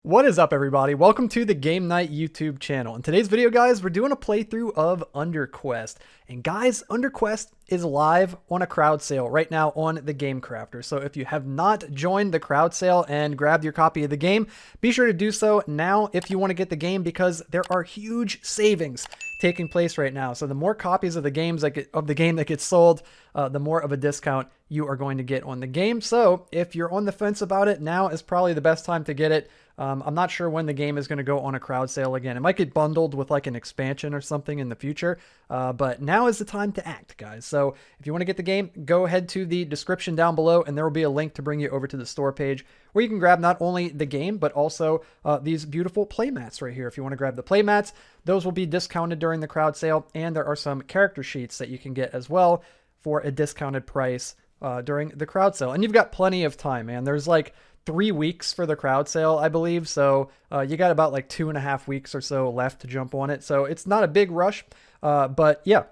What is up, everybody? Welcome to the Game Night YouTube channel. In today's video, guys, we're doing a playthrough of UnderQuest. And guys, UnderQuest is live on a crowd sale right now on the Game Crafter. So if you have not joined the crowd sale and grabbed your copy of the game, be sure to do so now if you want to get the game, because there are huge savings taking place right now. So the more copies of the game that gets sold, the more of a discount you are going to get on the game. So if you're on the fence about it, now is probably the best time to get it. I'm not sure when the game is going to go on a crowd sale again. It might get bundled with like an expansion or something in the future, but now is the time to act, guys. So if you want to get the game, go ahead to the description down below, and there will be a link to bring you over to the store page where you can grab not only the game, but also these beautiful playmats right here. If you want to grab the playmats, those will be discounted during the crowd sale, and there are some character sheets that you can get as well for a discounted price during the crowd sale. And you've got plenty of time, man. There's like 3 weeks for the crowd sale, I believe. So you got about like 2.5 weeks or so left to jump on it. So it's not a big rush, but yeah,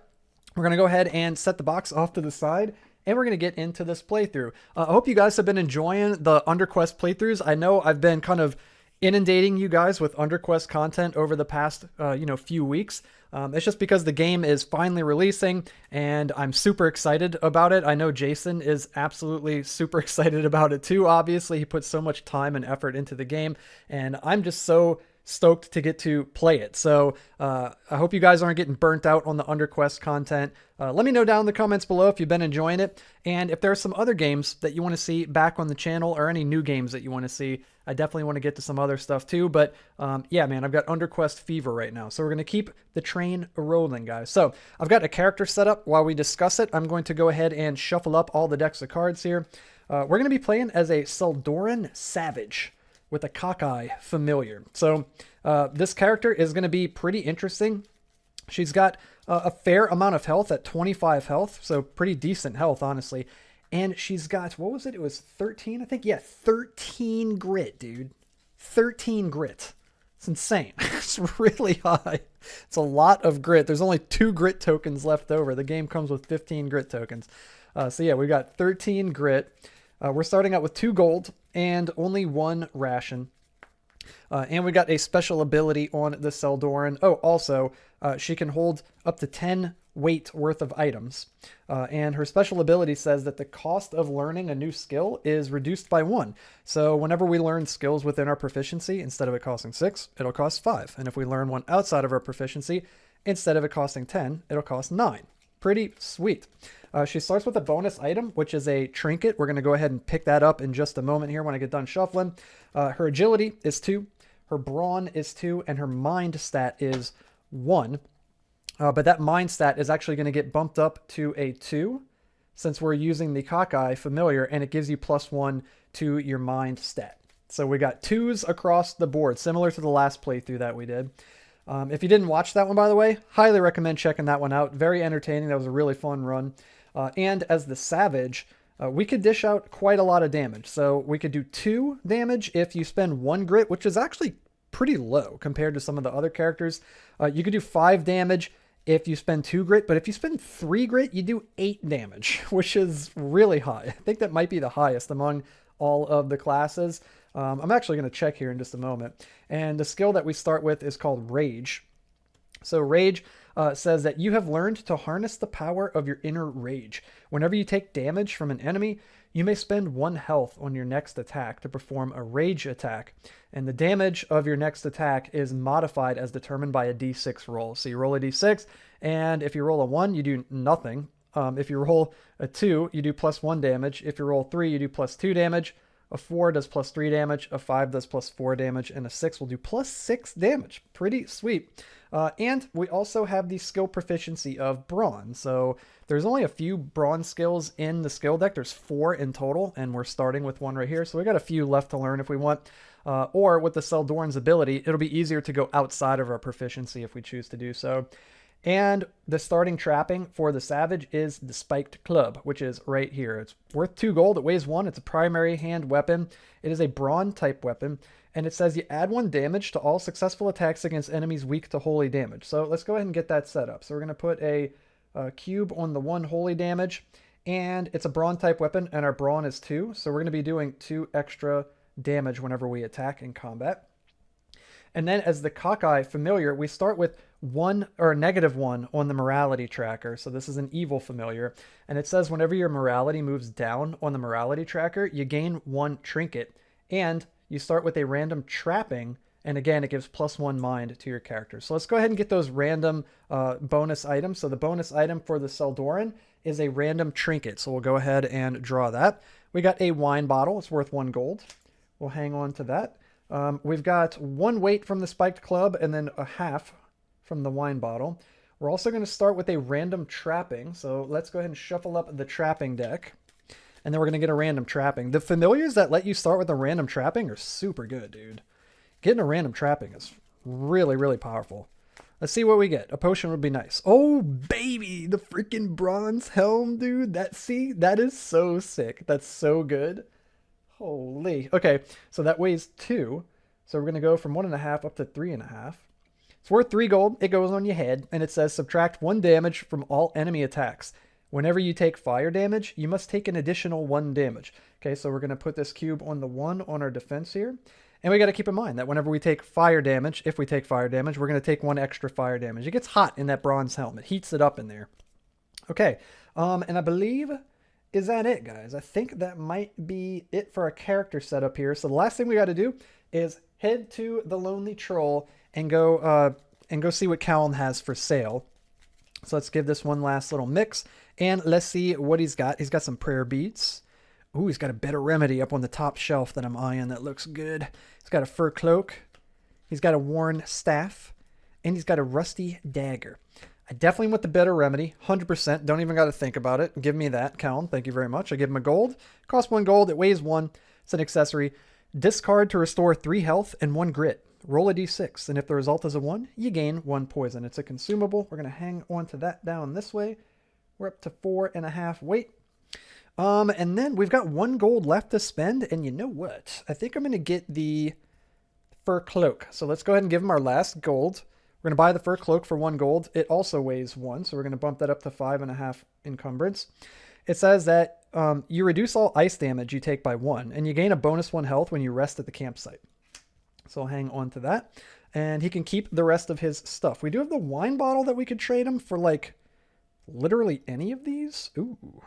we're going to go ahead and set the box off to the side, and we're going to get into this playthrough. I hope you guys have been enjoying the UnderQuest playthroughs. I know I've been kind of inundating you guys with UnderQuest content over the past few weeks. It's just because the game is finally releasing and I'm super excited about it. I know Jason is absolutely super excited about it too. Obviously, he put so much time and effort into the game, and I'm just so stoked to get to play it. So I hope you guys aren't getting burnt out on the UnderQuest content. Let me know down in the comments below if you've been enjoying it, and if there are some other games that you want to see back on the channel, or any new games that you want to see. I definitely want to get to some other stuff too, but yeah, man, I've got UnderQuest fever right now. So we're going to keep the train rolling, guys. So I've got a character set up. While we discuss it, I'm going to go ahead and shuffle up all the decks of cards here. We're going to be playing as a Seldoran Savage with a cockeye familiar. So this character is going to be pretty interesting. She's got a fair amount of health at 25 health, so pretty decent health, honestly. And she's got, what was it? It was 13, I think. Yeah, 13 grit, dude. 13 grit. It's insane. It's really high. It's a lot of grit. There's only 2 grit tokens left over. The game comes with 15 grit tokens. So yeah, we've got 13 grit. We're starting out with 2 gold and only 1 ration. And we got a special ability on the Seldoran. Oh, also, she can hold up to 10 weight worth of items. And her special ability says that the cost of learning a new skill is reduced by 1. So whenever we learn skills within our proficiency, instead of it costing 6, it'll cost 5. And if we learn one outside of our proficiency, instead of it costing 10, it'll cost 9. Pretty sweet. She starts with a bonus item, which is a trinket. We're going to go ahead and pick that up in just a moment here when I get done shuffling. Her agility is 2, her brawn is 2, and her mind stat is 1. But that mind stat is actually going to get bumped up to a 2 since we're using the cockeye familiar, and it gives you +1 to your mind stat. So we got 2s across the board, similar to the last playthrough that we did. If you didn't watch that one, by the way, highly recommend checking that one out. Very entertaining. That was a really fun run. And as the Savage, we could dish out quite a lot of damage. So we could do 2 damage if you spend 1 grit, which is actually pretty low compared to some of the other characters. You could do 5 damage if you spend 2 grit, but if you spend 3 grit, you do 8 damage, which is really high. I think that might be the highest among all of the classes. I'm actually going to check here in just a moment. And the skill that we start with is called Rage. So Rage says that you have learned to harness the power of your inner rage. Whenever you take damage from an enemy, you may spend 1 health on your next attack to perform a rage attack. And the damage of your next attack is modified as determined by a d6 roll. So you roll a d6, and if you roll a 1, you do nothing. If you roll a 2, you do +1 damage. If you roll 3, you do +2 damage. A 4 does +3 damage, a 5 does +4 damage, and a 6 will do +6 damage. Pretty sweet. And we also have the skill proficiency of Brawn. So there's only a few Brawn skills in the skill deck. There's 4 in total, and we're starting with 1 right here. So we got a few left to learn if we want. Or with the Seldoran's ability, it'll be easier to go outside of our proficiency if we choose to do so. And the starting trapping for the Savage is the Spiked Club, which is right here. It's worth 2 gold. It weighs 1. It's a primary hand weapon. It is a Brawn type weapon. And it says you add 1 damage to all successful attacks against enemies weak to holy damage. So let's go ahead and get that set up. So we're going to put a cube on the 1 holy damage. And it's a Brawn type weapon, and our Brawn is 2. So we're going to be doing 2 extra damage whenever we attack in combat. And then as the cockeye familiar, we start with 1 or -1 on the morality tracker. So this is an evil familiar. And it says whenever your morality moves down on the morality tracker, you gain 1 trinket. And you start with a random trapping. And again, it gives +1 mind to your character. So let's go ahead and get those random bonus items. So the bonus item for the Seldoran is a random trinket. So we'll go ahead and draw that. We got a wine bottle. It's worth 1 gold. We'll hang on to that. We've got 1 weight from the spiked club and then a half from the wine bottle. We're also going to start with a random trapping. So let's go ahead and shuffle up the trapping deck. And then we're going to get a random trapping. The familiars that let you start with a random trapping are super good, dude. Getting a random trapping is really, really powerful. Let's see what we get. A potion would be nice. Oh, baby, the freaking bronze helm, dude. That is so sick. That's so good. Holy. Okay, so that weighs 2. So we're going to go from 1.5 up to 3.5. It's worth 3 gold. It goes on your head, and it says subtract 1 damage from all enemy attacks. Whenever you take fire damage, you must take an additional 1 damage. Okay, so we're going to put this cube on the 1 on our defense here. And we got to keep in mind that whenever we take fire damage, if we take fire damage, we're going to take 1 extra fire damage. It gets hot in that bronze helm. It heats it up in there. Okay, and I believe, is that it, guys? I think that might be it for our character setup here. So the last thing we got to do is head to the Lonely Troll and go see what Callum has for sale. So let's give this one last little mix, and let's see what he's got. He's got some prayer beads. Ooh, he's got a better remedy up on the top shelf that I'm eyeing that looks good. He's got a fur cloak. He's got a worn staff. And he's got a rusty dagger. I definitely want the better remedy. 100%. Don't even got to think about it. Give me that, Callum. Thank you very much. I give him a gold. Costs 1 gold. It weighs 1. It's an accessory. Discard to restore 3 health and 1 grit. Roll a d6. And if the result is a 1, you gain 1 poison. It's a consumable. We're going to hang on to that down this way. We're up to 4.5 weight. And then we've got 1 gold left to spend, and you know what? I think I'm going to get the fur cloak. So let's go ahead and give him our last gold. We're going to buy the fur cloak for 1 gold. It also weighs 1, so we're going to bump that up to 5.5 encumbrance. It says that you reduce all ice damage you take by 1, and you gain a bonus 1 health when you rest at the campsite. So I'll hang on to that. And he can keep the rest of his stuff. We do have the wine bottle that we could trade him for, like, literally any of these. Ooh.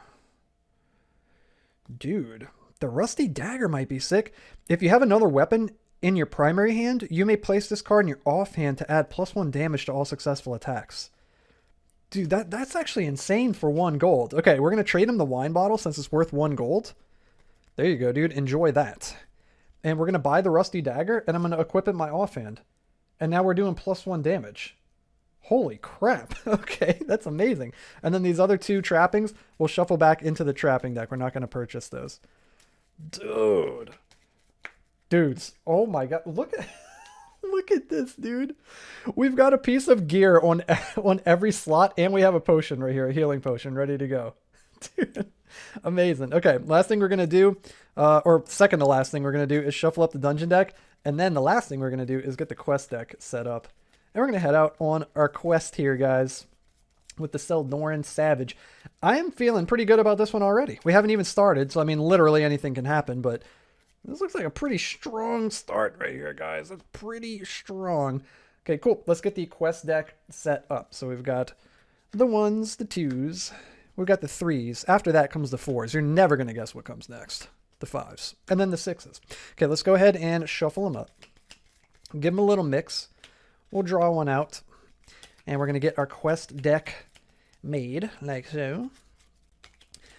Dude, the rusty dagger might be sick. If you have another weapon in your primary hand, you may place this card in your offhand to add +1 damage to all successful attacks. Dude, that's actually insane for 1 gold. Okay, we're going to trade him the wine bottle since it's worth 1 gold. There you go, dude. Enjoy that. And we're going to buy the rusty dagger, and I'm going to equip it in my offhand. And now we're doing +1 damage. Holy crap. Okay, that's amazing. And then these other 2 trappings, we'll shuffle back into the trapping deck. We're not going to purchase those. Dudes, oh my god. Look at this, dude. We've got a piece of gear on every slot, and we have a potion right here, a healing potion ready to go. Dude, amazing. Okay, last thing we're going to do, or second to last thing we're going to do is shuffle up the dungeon deck. And then the last thing we're going to do is get the quest deck set up. And we're going to head out on our quest here, guys, with the Seldoran Savage. I am feeling pretty good about this one already. We haven't even started, so I mean, literally anything can happen, but this looks like a pretty strong start right here, guys. It's pretty strong. Okay, cool. Let's get the quest deck set up. So we've got the 1s, the 2s. We've got the 3s. After that comes the 4s. You're never going to guess what comes next. The 5s. And then the 6s. Okay, let's go ahead and shuffle them up. Give them a little mix. We'll draw one out, and we're going to get our quest deck made, like so.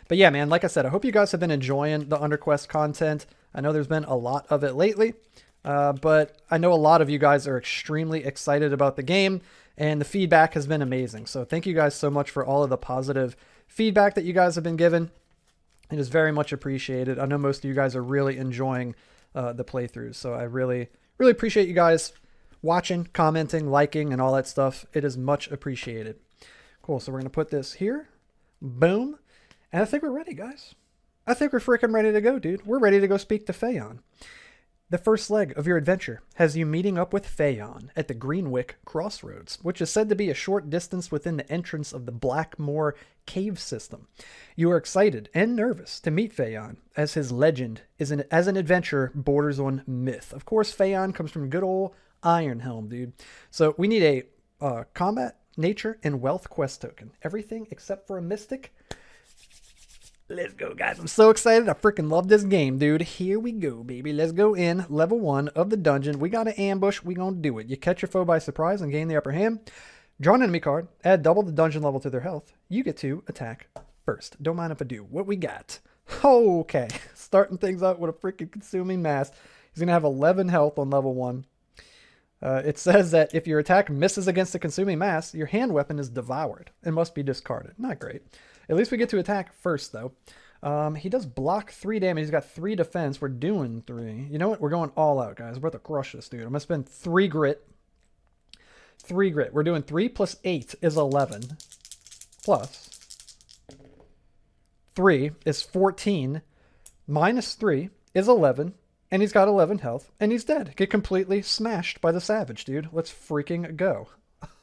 But yeah, man, like I said, I hope you guys have been enjoying the UnderQuest content. I know there's been a lot of it lately, but I know a lot of you guys are extremely excited about the game, and the feedback has been amazing. So thank you guys so much for all of the positive feedback that you guys have been given. It is very much appreciated. I know most of you guys are really enjoying the playthroughs, so I really, really appreciate you guys watching, commenting, liking, and all that stuff. It is much appreciated. Cool, so we're going to put this here. Boom. And I think we're ready, guys. I think we're freaking ready to go, dude. We're ready to go speak to Phaon. The first leg of your adventure has you meeting up with Phaon at the Greenwick Crossroads, which is said to be a short distance within the entrance of the Blackmoor cave system. You are excited and nervous to meet Phaon, as his legend as an adventurer borders on myth. Of course, Phaon comes from good old Ironhelm, dude. So we need a combat, nature, and wealth quest token. Everything except for a mystic. Let's go, guys. I'm so excited. I freaking love this game, dude. Here we go, baby. Let's go in level 1 of the dungeon. We got an ambush. We gonna do it. You catch your foe by surprise and gain the upper hand. Draw an enemy card. Add double the dungeon level to their health. You get to attack first. Don't mind if I do. What we got? Okay. Starting things out with a freaking consuming mass. He's going to have 11 health on level 1. It says that if your attack misses against the consuming mass, your hand weapon is devoured and must be discarded. Not great. At least we get to attack first, though. He does block 3 damage. He's got 3 defense. We're doing 3. You know what? We're going all out, guys. We're about to crush this dude. I'm going to spend 3 grit. 3 grit. We're doing 3 plus 8 is 11. Plus 3 is 14. Minus 3 is 11. And he's got 11 health. And he's dead. Get completely smashed by the savage, dude. Let's freaking go.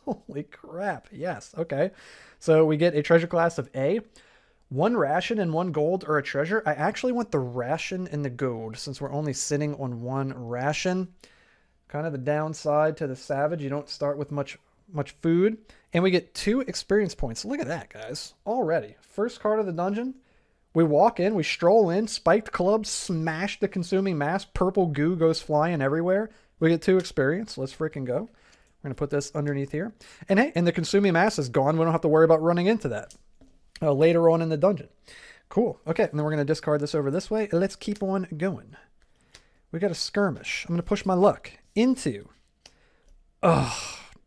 Holy crap. Yes. Okay. So we get a treasure class of A. 1 ration and 1 gold or a treasure. I actually want the ration and the gold since we're only sitting on 1 ration. Kind of the downside to the savage. You don't start with much food. And we get 2 experience points. Look at that, guys. Already. First card of the dungeon. We walk in. We stroll in. Spiked club. Smash the consuming mass. Purple goo goes flying everywhere. We get 2 experience. Let's freaking go. We're going to put this underneath here. And hey, and the consuming mass is gone. We don't have to worry about running into that later on in the dungeon. Cool. Okay, and then we're going to discard this over this way. Let's keep on going. We got a skirmish. I'm going to push my luck into...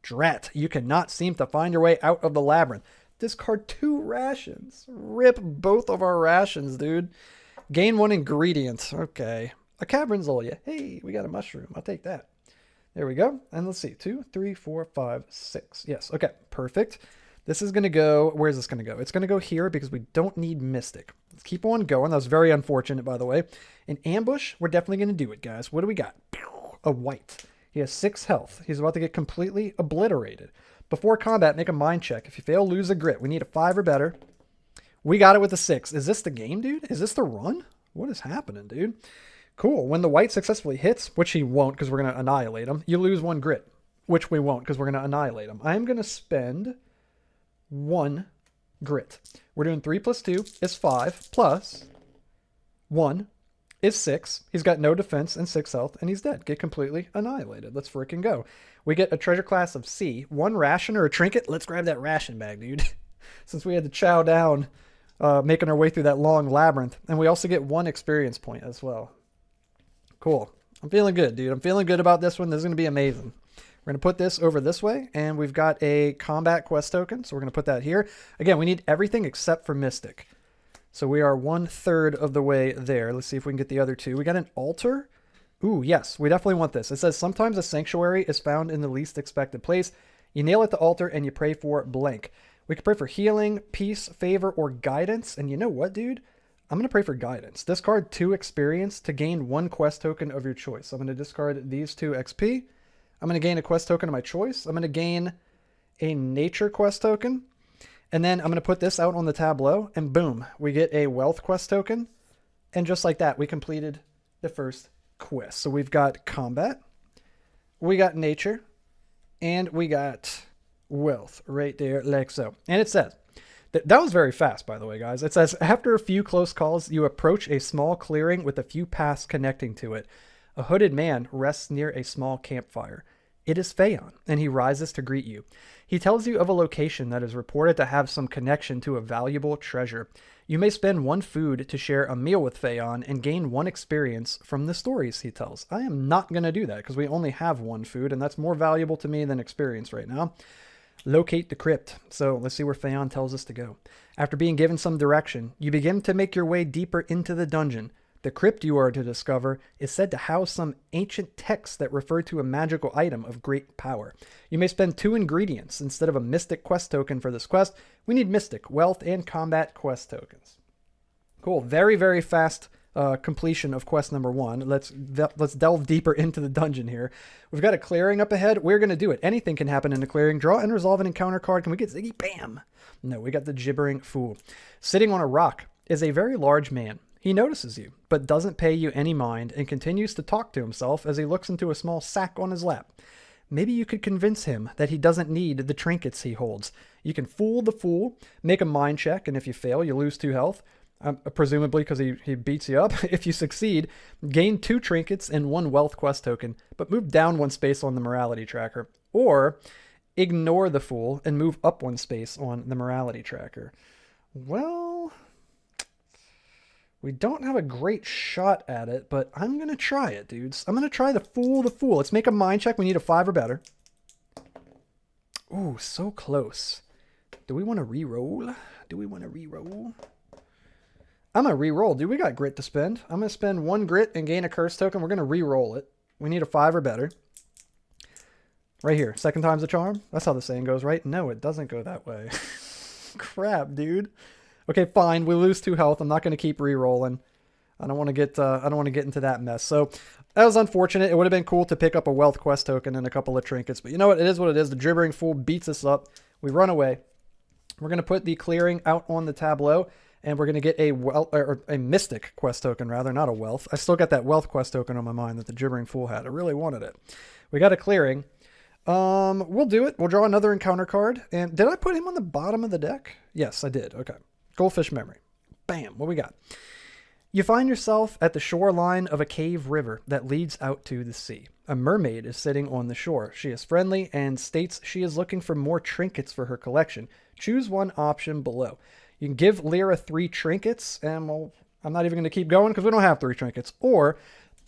drat. You cannot seem to find your way out of the labyrinth. Discard 2 rations. Rip both of our rations, dude. Gain 1 ingredient. Okay. A Cabrinzolia. Hey, we got a mushroom. I'll take that. There we go. And let's see. 2, 3, 4, 5, 6. Yes. Okay. Perfect. This is going to go... Where's this going to go? It's going to go here because we don't need Mystic. Let's keep on going. That was very unfortunate, by the way. In ambush, we're definitely going to do it, guys. What do we got? A white. He has 6 health. He's about to get completely obliterated. Before combat, make a mind check. If you fail, lose a grit. We need a 5 or better. We got it with a 6. Is this the game, dude? Is this the run? What is happening, dude? Cool. When the white successfully hits, which he won't because we're going to annihilate him, you lose 1 grit, which we won't because we're going to annihilate him. I'm going to spend 1 grit. We're doing 3 plus 2 is 5 plus 1 is 6. He's got no defense and 6 health, and he's dead. Get completely annihilated. Let's freaking go. We get a treasure class of C. 1 ration or a trinket. Let's grab that ration bag, dude. Since we had to chow down making our way through that long labyrinth. And we also get 1 experience point as well. Cool. I'm feeling good, dude. I'm feeling good about this one. This is going to be amazing. We're going to put this over this way, and we've got a combat quest token, so we're going to put that here. Again, we need everything except for Mystic. So we are 1/3 of the way there. Let's see if we can get the other 2. We got an altar. Ooh, yes, we definitely want this. It says sometimes a sanctuary is found in the least expected place. You nail at the altar and you pray for blank. We can pray for healing, peace, favor, or guidance. And you know what, dude? I'm going to pray for guidance. Discard 2 experience to gain 1 quest token of your choice. So I'm going to discard these 2 XP. I'm going to gain a quest token of my choice. I'm going to gain a nature quest token. And then I'm going to put this out on the tableau, and boom, we get a wealth quest token. And just like that, we completed the first quest. So we've got combat, we got nature, and we got wealth right there, like so. And it says, that was very fast, by the way, guys. It says, after a few close calls, you approach a small clearing with a few paths connecting to it. A hooded man rests near a small campfire. It is Phaon, and he rises to greet you. He tells you of a location that is reported to have some connection to a valuable treasure. You may spend 1 food to share a meal with Phaon and gain 1 experience from the stories he tells. I am not going to do that because we only have 1 food, and that's more valuable to me than experience right now. Locate the crypt. So let's see where Phaon tells us to go. After being given some direction, you begin to make your way deeper into the dungeon. The crypt you are to discover is said to house some ancient texts that refer to a magical item of great power. You may spend 2 ingredients instead of a mystic quest token for this quest. We need mystic, wealth, and combat quest tokens. Cool. Very, very fast completion of quest number 1. Let's delve deeper into the dungeon here. We've got a clearing up ahead. We're going to do it. Anything can happen in a clearing. Draw and resolve an encounter card. Can we get Ziggy? Bam! No, we got the gibbering fool. Sitting on a rock is a very large man. He notices you, but doesn't pay you any mind and continues to talk to himself as he looks into a small sack on his lap. Maybe you could convince him that he doesn't need the trinkets he holds. You can fool the fool, make a mind check, and if you fail, you lose 2 health. Presumably because he beats you up. If you succeed, gain 2 trinkets and 1 wealth quest token, but move down 1 space on the morality tracker. Or ignore the fool and move up 1 space on the morality tracker. Well, we don't have a great shot at it, but I'm going to try it, dudes. I'm going to try the fool. Let's make a mind check. We need a 5 or better. Ooh, so close. Do we want to re-roll? I'm going to re-roll, dude. We got grit to spend. I'm going to spend 1 grit and gain a curse token. We're going to re-roll it. We need a 5 or better. Right here. Second time's a charm. That's how the saying goes, right? No, it doesn't go that way. Crap, dude. Okay, fine. We lose 2 health. I'm not going to keep re-rolling. I don't want to get into that mess. So that was unfortunate. It would have been cool to pick up a wealth quest token and a couple of trinkets. But you know what? It is what it is. The gibbering fool beats us up. We run away. We're going to put the clearing out on the tableau. And we're going to get a mystic quest token, rather, not a wealth. I still got that wealth quest token on my mind that the gibbering fool had. I really wanted it. We got a clearing. We'll do it. We'll draw another encounter card. And did I put him on the bottom of the deck? Yes, I did. Okay. Goldfish memory. Bam. What we got? You find yourself at the shoreline of a cave river that leads out to the sea. A mermaid is sitting on the shore. She is friendly and states she is looking for more trinkets for her collection. Choose one option below. You can give Lyra 3 trinkets, and well, I'm not even going to keep going because we don't have 3 trinkets. Or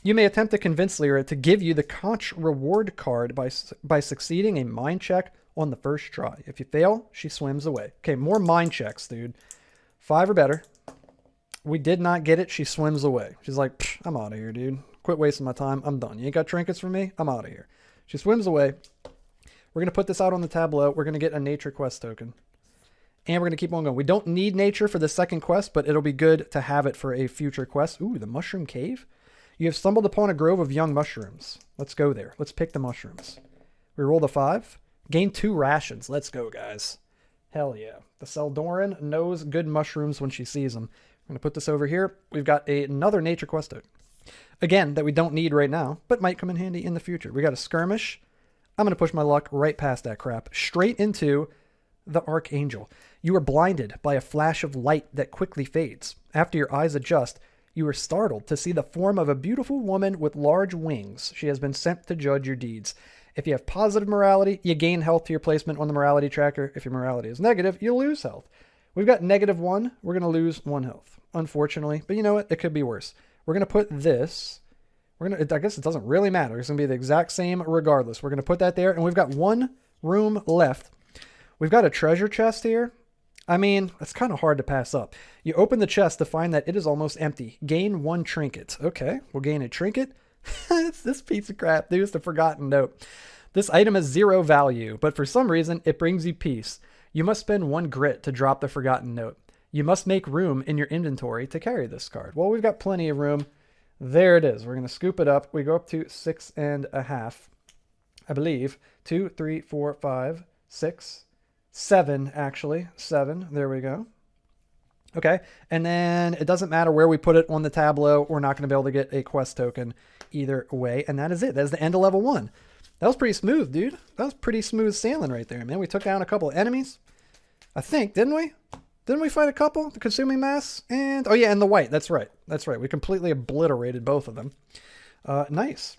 you may attempt to convince Lyra to give you the conch reward card by succeeding a mind check on the first try. If you fail, she swims away. Okay, more mind checks, dude. 5 or better. We did not get it. She swims away. She's like, I'm out of here, dude. Quit wasting my time. I'm done. You ain't got trinkets for me? I'm out of here. She swims away. We're going to put this out on the tableau. We're going to get a nature quest token. And we're going to keep on going. We don't need nature for the second quest, but it'll be good to have it for a future quest. Ooh, the mushroom cave. You have stumbled upon a grove of young mushrooms. Let's go there. Let's pick the mushrooms. We rolled a 5. Gain 2 rations. Let's go, guys. Hell yeah. The Seldoran knows good mushrooms when she sees them. I'm going to put this over here. We've got another nature quest token. Again, that we don't need right now, but might come in handy in the future. We got a skirmish. I'm going to push my luck right past that crap. Straight into the Archangel. You are blinded by a flash of light that quickly fades. After your eyes adjust, you are startled to see the form of a beautiful woman with large wings. She has been sent to judge your deeds. If you have positive morality, you gain health to your placement on the morality tracker. If your morality is negative, you lose health. We've got -1. We're going to lose 1 health, unfortunately. But you know what? It could be worse. We're going to put this. I guess it doesn't really matter. It's going to be the exact same regardless. We're going to put that there. And we've got 1 room left. We've got a treasure chest here. I mean, it's kind of hard to pass up. You open the chest to find that it is almost empty. Gain 1 trinket. Okay, we'll gain a trinket. It's this piece of crap, dude. It's the forgotten note. This item has 0 value, but for some reason, it brings you peace. You must spend 1 grit to drop the forgotten note. You must make room in your inventory to carry this card. Well, we've got plenty of room. There it is. We're going to scoop it up. We go up to 6.5, I believe. 2, 3, 4, 5, 6, 7, actually. 7. There we go. Okay. And then it doesn't matter where we put it on the tableau. We're not going to be able to get a quest token either way. And that is it. That is the end of level 1. That was pretty smooth, dude. That was pretty smooth sailing right there, man. We took down a couple of enemies. I think, didn't we? Didn't we fight a couple? The consuming mass and... Oh, yeah, and the white. That's right. That's right. We completely obliterated both of them. Nice.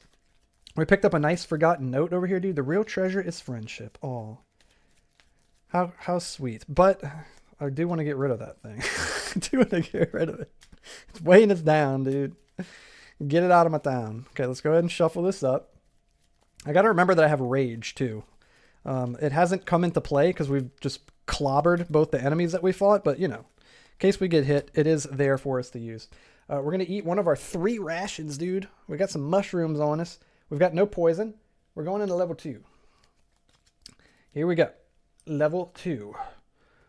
We picked up a nice forgotten note over here, dude. The real treasure is friendship. Oh, how sweet. But I do want to get rid of that thing. I do want to get rid of it. It's weighing us down, dude. Get it out of my town. Okay, let's go ahead and shuffle this up. I got to remember that I have rage, too. It hasn't come into play because we've just clobbered both the enemies that we fought. But, you know, in case we get hit, it is there for us to use. We're going to eat one of our 3 rations, dude. We got some mushrooms on us. We've got no poison. We're going into level 2. Here we go. Level 2.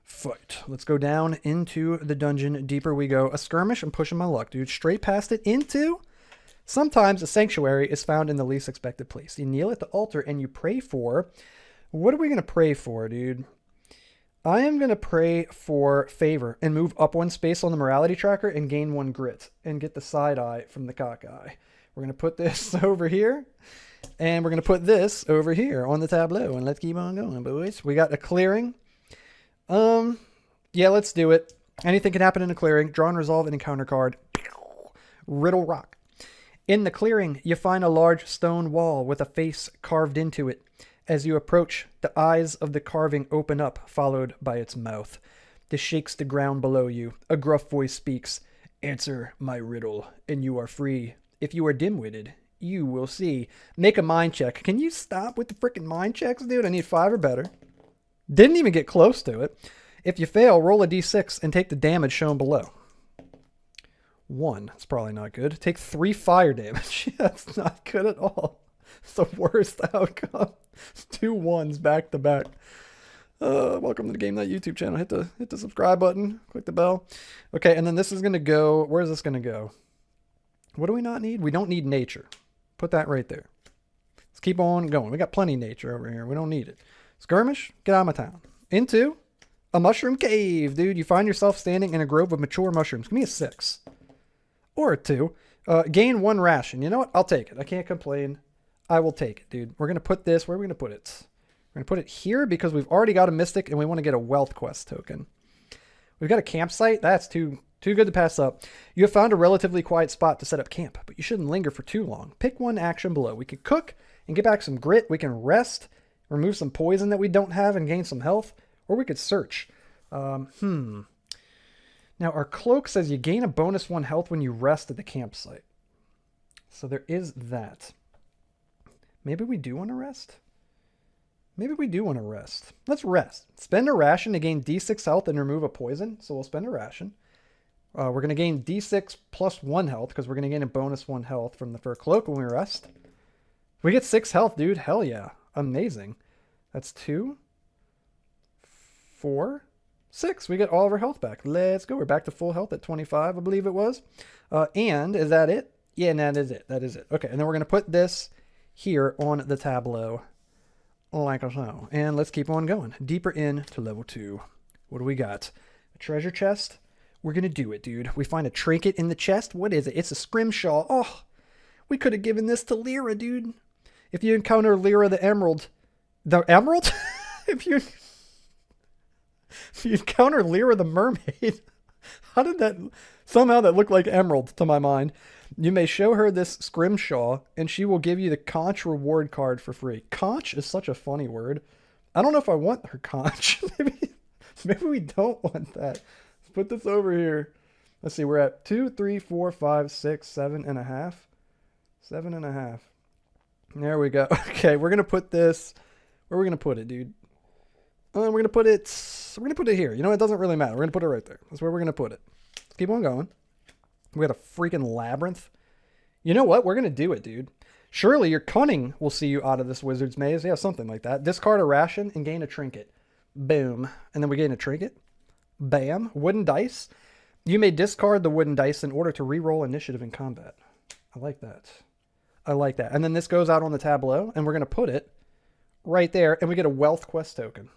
Fight. Let's go down into the dungeon. Deeper we go. A skirmish. I'm pushing my luck, dude. Straight past it into... Sometimes a sanctuary is found in the least expected place. You kneel at the altar and you pray for... What are we going to pray for, dude? I am going to pray for favor and move up 1 space on the morality tracker and gain 1 grit and get the side eye from the cockeye. We're going to put this over here and we're going to put this over here on the tableau and let's keep on going, boys. We got a clearing. Yeah, let's do it. Anything can happen in a clearing. Draw and resolve an encounter card. Riddle rock. In the clearing, you find a large stone wall with a face carved into it. As you approach, the eyes of the carving open up, followed by its mouth. This shakes the ground below you. A gruff voice speaks. Answer my riddle, and you are free. If you are dim-witted, you will see. Make a mind check. Can you stop with the freaking mind checks, dude? I need 5 or better. Didn't even get close to it. If you fail, roll a d6 and take the damage shown below. 1. That's probably not good. Take 3 fire damage. That's not good at all. It's the worst outcome. 2 1s back to back. Welcome to the Game Night YouTube channel. Hit the subscribe button. Click the bell. Okay, and then this is going to go... Where is this going to go? What do we not need? We don't need nature. Put that right there. Let's keep on going. We got plenty of nature over here. We don't need it. Skirmish, get out of my town. Into a mushroom cave, dude. You find yourself standing in a grove of mature mushrooms. Give me a 6. Or a 2. Gain 1 ration. You know what? I'll take it. I can't complain. I will take it, dude. We're going to put this... Where are we going to put it? We're going to put it here because we've already got a mystic and we want to get a wealth quest token. We've got a campsite. That's too good to pass up. You have found a relatively quiet spot to set up camp, but you shouldn't linger for too long. Pick 1 action below. We could cook and get back some grit. We can rest, remove some poison that we don't have and gain some health. Or we could search. Now, our cloak says you gain a bonus 1 health when you rest at the campsite. So there is that. Maybe we do want to rest? Maybe we do want to rest. Let's rest. Spend a ration to gain D6 health and remove a poison. So we'll spend a ration. We're going to gain D6 plus 1 health because we're going to gain a bonus 1 health from the fur cloak when we rest. We get 6 health, dude. Hell yeah. Amazing. That's 2, 4, 6. We get all of our health back. Let's go. We're back to full health at 25, I believe it was. And is that it? Yeah, that is it. That is it. Okay, and then we're going to put this here on the tableau like so. And let's keep on going. Deeper into level 2. What do we got? A treasure chest. We're going to do it, dude. We find a trinket in the chest. What is it? It's a scrimshaw. Oh, we could have given this to Lyra, dude. If you encounter Lyra the Emerald. The Emerald? If you encounter Lyra the Mermaid. How did that... Somehow that looked like Emerald to my mind. You may show her this scrimshaw, and she will give you the conch reward card for free. Conch is such a funny word. I don't know if I want her conch. Maybe we don't want that. Let's put this over here. Let's see, we're at 2, 3, 4, 5, 6, 7.5. 7.5. There we go. Okay, we're going to put this... Where are we going to put it, dude? We're going to put it here. You know, it doesn't really matter. We're going to put it right there. That's where we're going to put it. Let's keep on going. We got a freaking labyrinth. You know what? We're going to do it, dude. Surely your cunning will see you out of this wizard's maze. Yeah, something like that. Discard a ration and gain a trinket. Boom. And then we gain a trinket. Bam. Wooden dice. You may discard the wooden dice in order to reroll initiative in combat. I like that. I like that. And then this goes out on the tableau, and we're going to put it right there, and we get a wealth quest token.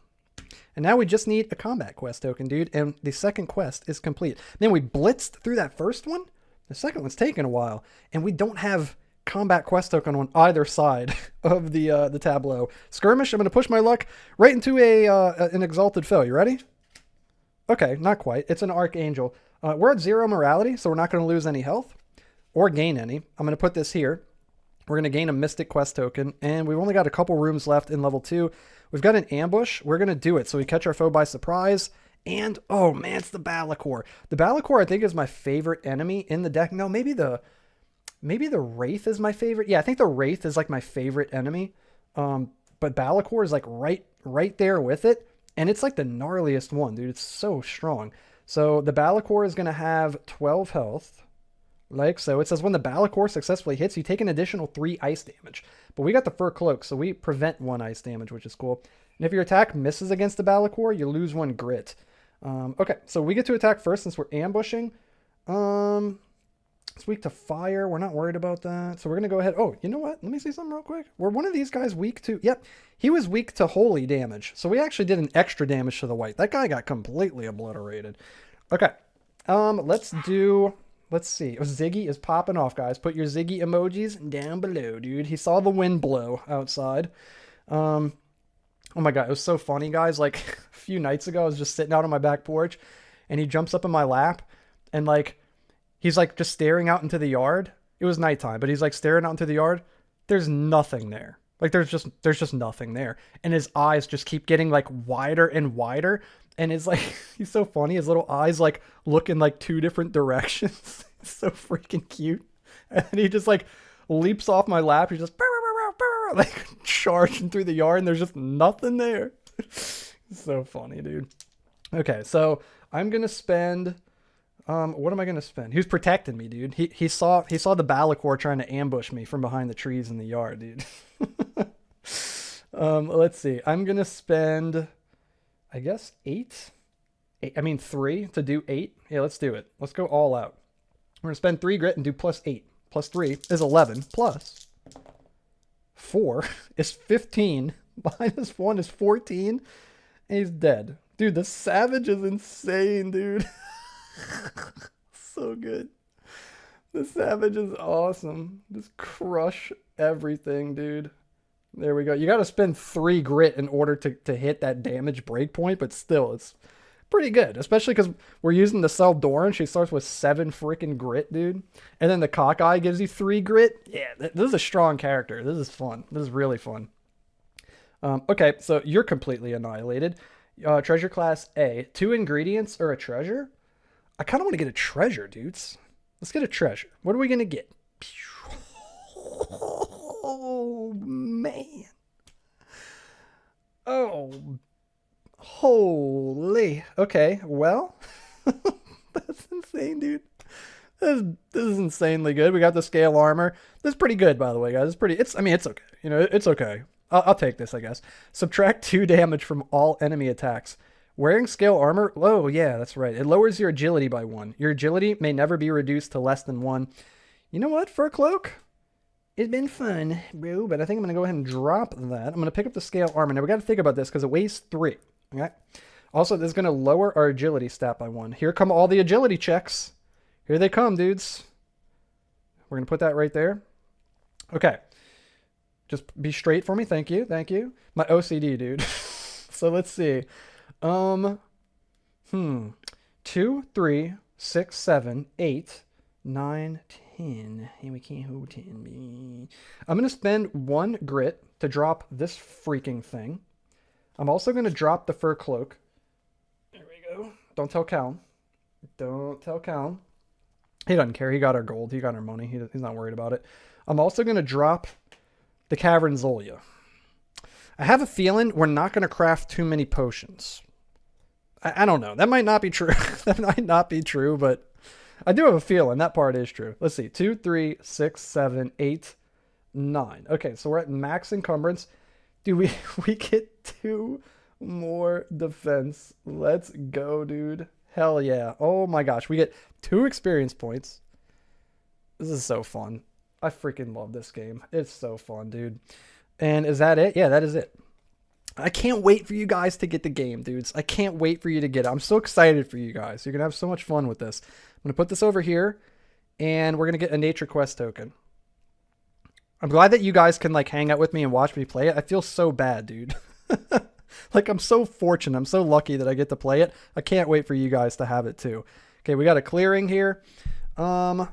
And now we just need a combat quest token, dude, and the second quest is complete. Then we blitzed through that first one. The second one's taken a while, and we don't have combat quest token on either side of the tableau. Skirmish, I'm going to push my luck right into an exalted foe. You ready? Okay, not quite. It's an archangel. We're at 0 morality, so we're not going to lose any health or gain any. I'm going to put this here. We're going to gain a mystic quest token, and we've only got a couple rooms left in level 2. We've got an ambush. We're going to do it so we catch our foe by surprise. And, oh man, it's the Balakor. The Balakor, I think, is my favorite enemy in the deck. No, maybe the Wraith is my favorite. Yeah, I think the Wraith is like my favorite enemy. But Balakor is like right there with it. And it's like the gnarliest one, dude. It's so strong. So the Balakor is going to have 12 health. Like so. It says when the Balakor successfully hits, you take an additional 3 ice damage. But we got the fur cloak, so we prevent 1 ice damage, which is cool. And if your attack misses against the Balakor, you lose 1 grit. Okay, so we get to attack first since we're ambushing. It's weak to fire. We're not worried about that. So we're going to go ahead. Oh, you know what? Let me see something real quick. Were one of these guys weak to... Yep, he was weak to holy damage. So we actually did an extra damage to the white. That guy got completely obliterated. Okay, let's do... Let's see. Oh, Ziggy is popping off, guys. Put your Ziggy emojis down below, dude. He saw the wind blow outside. Oh my god, it was so funny, guys. Like, a few nights ago, I was just sitting out on my back porch, and he jumps up in my lap, and, like, he's, like, just staring out into the yard. It was nighttime, but he's, like, staring out into the yard. There's nothing there. Like, there's just nothing there. And his eyes just keep getting, like, wider and wider. And it's like, he's so funny. His little eyes, like, look in, like, 2 different directions. It's so freaking cute. And he just, like, leaps off my lap. He's just, like, charging through the yard. And there's just nothing there. So funny, dude. Okay, so I'm going to spend... what am I going to spend? Who's protecting me, dude? He saw the Balakor trying to ambush me from behind the trees in the yard, dude. Let's see. I'm going to spend... I guess 3 to do 8. Yeah, let's do it. Let's go all out. We're going to spend 3 grit and do plus 8. Plus 3 is 11. Plus 4 is 15. Minus 1 is 14. And he's dead. Dude, the Savage is insane, dude. So good. The Savage is awesome. Just crush everything, dude. There we go. You got to spend 3 grit in order to hit that damage breakpoint, but still, it's pretty good. Especially because we're using the Seldoran. She starts with 7 freaking grit, dude. And then the Cockeye gives you 3 grit. Yeah, this is a strong character. This is fun. This is really fun. Okay, so you're completely annihilated. Treasure class A. 2 ingredients or a treasure? I kind of want to get a treasure, dudes. Let's get a treasure. What are we going to get? Oh, man. Oh, holy. Okay, well, that's insane, dude. This is insanely good. We got the scale armor. This is pretty good, by the way, guys. It's okay. You know, it's okay. I'll take this, I guess. Subtract 2 damage from all enemy attacks. Wearing scale armor, oh yeah, that's right. It lowers your agility by 1. Your agility may never be reduced to less than 1. You know what, Fur Cloak? It's been fun, bro, but I think I'm going to go ahead and drop that. I'm going to pick up the scale armor. Now, we got to think about this because it weighs 3. Okay. Also, this is going to lower our agility stat by 1. Here come all the agility checks. Here they come, dudes. We're going to put that right there. Okay. Just be straight for me. Thank you. Thank you. My OCD, dude. So let's see. 2, 3, 6, 7, 8, 9, 10. Hey, we can't hold 10. I'm going to spend 1 grit to drop this freaking thing. I'm also going to drop the fur cloak. There we go. Don't tell Cal. Don't tell Cal. He doesn't care. He got our gold. He got our money. He's not worried about it. I'm also going to drop the Cavern Zolia. I have a feeling we're not going to craft too many potions. I don't know. That might not be true. That might not be true, but I do have a feeling that part is true. Let's see. 2, 3, 6, 7, 8, 9. Okay, so we're at max encumbrance. Dude, we get 2 more defense. Let's go, dude. Hell yeah. Oh my gosh. We get 2 experience points. This is so fun. I freaking love this game. It's so fun, dude. And is that it? Yeah, that is it. I can't wait for you guys to get the game, dudes. I can't wait for you to get it. I'm so excited for you guys. You're going to have so much fun with this. I'm going to put this over here, and we're going to get a Nature Quest token. I'm glad that you guys can, like, hang out with me and watch me play it. I feel so bad, dude. Like, I'm so fortunate. I'm so lucky that I get to play it. I can't wait for you guys to have it, too. Okay, we got a clearing here. Well,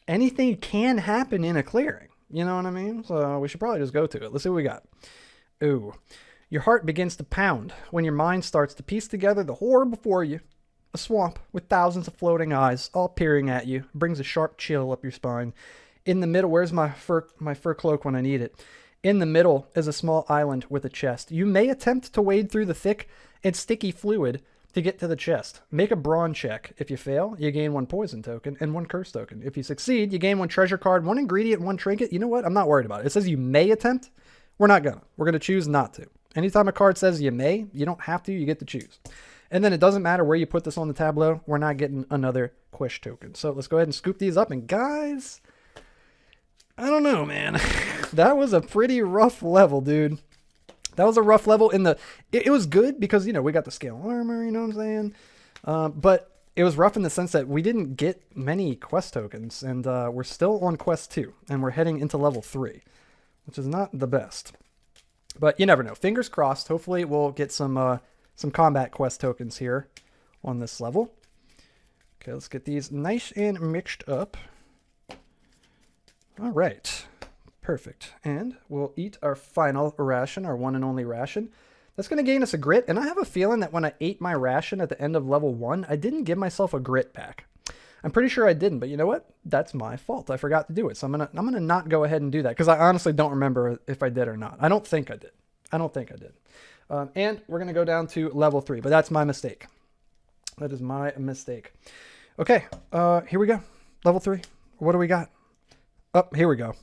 anything can happen in a clearing. You know what I mean? So we should probably just go to it. Let's see what we got. Ooh. Your heart begins to pound when your mind starts to piece together the horror before you. A swamp with thousands of floating eyes all peering at you brings a sharp chill up your spine. In the middle, where's my fur cloak when I need it? In the middle is a small island with a chest. You may attempt to wade through the thick and sticky fluid to get to the chest. Make a brawn check. If you fail, you gain 1 poison token and 1 curse token. If you succeed, you gain 1 treasure card, 1 ingredient, 1 trinket. You know what? I'm not worried about it. It says you may attempt. We're not gonna. We're gonna choose not to. Anytime a card says you may, you don't have to, you get to choose. And then it doesn't matter where you put this on the tableau, we're not getting another quest token. So let's go ahead and scoop these up. And guys, I don't know, man. That was a pretty rough level, dude. That was a rough level. It was good because, you know, we got the scale armor, you know what I'm saying? But it was rough in the sense that we didn't get many quest tokens, and we're still on quest 2, and we're heading into level 3, which is not the best. But you never know. Fingers crossed. Hopefully we'll get some combat quest tokens here on this level. Okay, let's get these nice and mixed up. All right. Perfect. And we'll eat our final ration, our one and only ration. That's going to gain us a grit, and I have a feeling that when I ate my ration at the end of level 1, I didn't give myself a grit back. I'm pretty sure I didn't, but you know what? That's my fault. I forgot to do it, so I'm gonna not go ahead and do that, because I honestly don't remember if I did or not. I don't think I did. And we're going to go down to level 3, but that's my mistake. That is my mistake. Okay, here we go. Level 3. What do we got? Oh, here we go.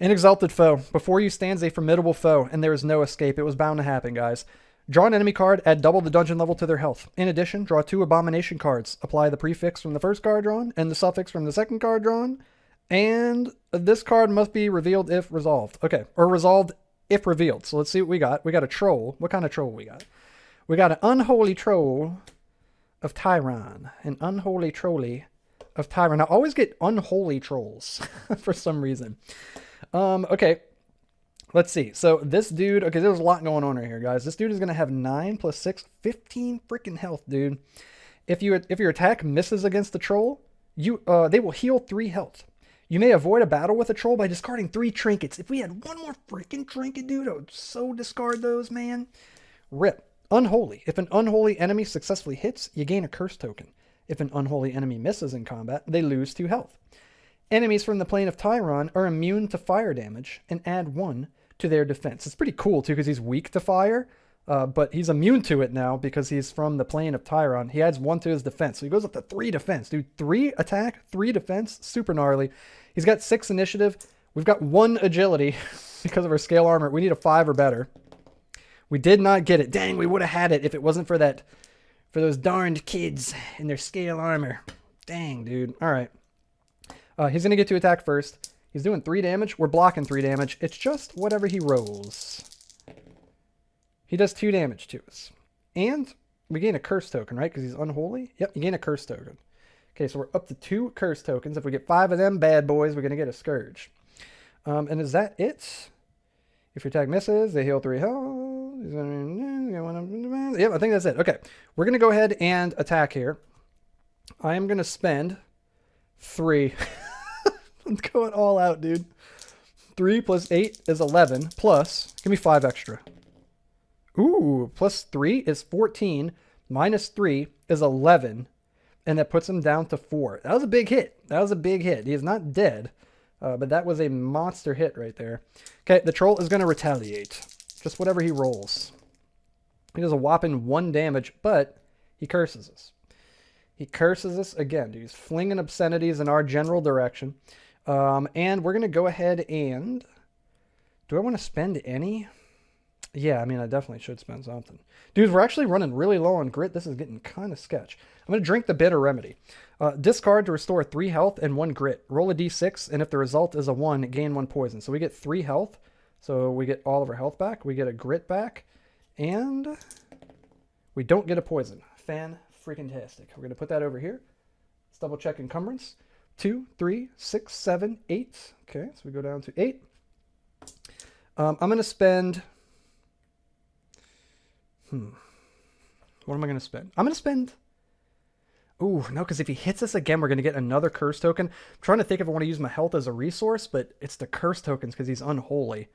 An exalted foe. Before you stands a formidable foe, and there is no escape. It was bound to happen, guys. Draw an enemy card, add double the dungeon level to their health. In addition, draw 2 abomination cards. Apply the prefix from the first card drawn, and the suffix from the second card drawn. And this card must be revealed if resolved. Okay, or resolved if revealed. So let's see what we got. We got a troll. What kind of troll we got? We got an unholy troll of Tyron. An unholy trolley of Tyron. I always get unholy trolls for some reason. Okay, let's see. So this dude, okay, there's a lot going on right here, guys. This dude is going to have 9 plus 6, 15 freaking health, dude. If your attack misses against the troll, they will heal 3 health. You may avoid a battle with a troll by discarding 3 trinkets. If we had one more freaking trinket, dude, I would so discard those, man. Rip. Unholy. If an unholy enemy successfully hits, you gain a curse token. If an unholy enemy misses in combat, they lose 2 health. Enemies from the plane of Tyron are immune to fire damage and add 1 to their defense. It's pretty cool, too, because he's weak to fire, but he's immune to it now because he's from the plane of Tyron. He adds 1 to his defense, so he goes up to 3 defense. Dude, 3 attack, 3 defense, super gnarly. He's got 6 initiative. We've got 1 agility because of our scale armor. We need a 5 or better. We did not get it. Dang, we would have had it if it wasn't for those darned kids in their scale armor. Dang, dude. All right. He's going to get to attack first. He's doing 3 damage. We're blocking 3 damage. It's just whatever he rolls. He does 2 damage to us. And we gain a curse token, right? Because he's unholy. Yep, you gain a curse token. Okay, so we're up to 2 curse tokens. If we get 5 of them bad boys, we're going to get a scourge. And is that it? If your attack misses, they heal 3 health. Yep, I think that's it. Okay, we're going to go ahead and attack here. I am going to spend 3. I'm going all out, dude. 3 plus 8 is 11. Plus, give me 5 extra. Ooh, plus 3 is 14. Minus 3 is 11. And that puts him down to 4. That was a big hit. He is not dead. But that was a monster hit right there. Okay, the troll is going to retaliate. Just whatever he rolls. He does a whopping 1 damage, but he curses us. He curses us again, dude. He's flinging obscenities in our general direction. And we're going to go ahead and... Do I want to spend any? Yeah, I mean, I definitely should spend something. Dude, we're actually running really low on grit. This is getting kind of sketch. I'm going to drink the bitter remedy. Discard to restore 3 health and 1 grit. Roll a d6, and if the result is a 1, gain 1 poison. So we get 3 health. So we get all of our health back. We get a grit back. And we don't get a poison. Fan-freaking-tastic. We're going to put that over here. Let's double check encumbrance. 2, 3, 6, 7, 8. Okay, so we go down to 8. I'm going to spend... What am I going to spend? I'm going to spend... Ooh, no, because if he hits us again, we're going to get another curse token. I'm trying to think if I want to use my health as a resource, but it's the curse tokens because he's unholy.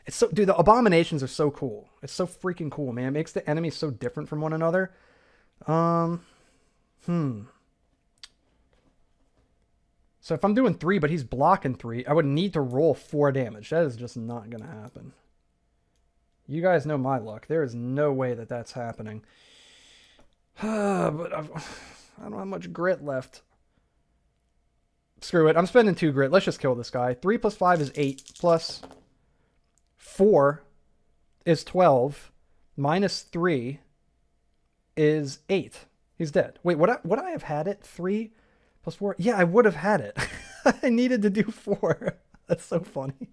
It's so... Dude, the abominations are so cool. It's so freaking cool, man. It makes the enemies so different from one another. So if I'm doing 3, but he's blocking 3, I would need to roll 4 damage. That is just not going to happen. You guys know my luck. There is no way that that's happening. But I don't have much grit left. Screw it. I'm spending 2 grit. Let's just kill this guy. 3 plus 5 is 8. Plus 4 is 12. Minus 3 is 8. He's dead. Wait, would I have had it? 3 plus 4? Yeah, I would have had it. I needed to do 4. That's so funny.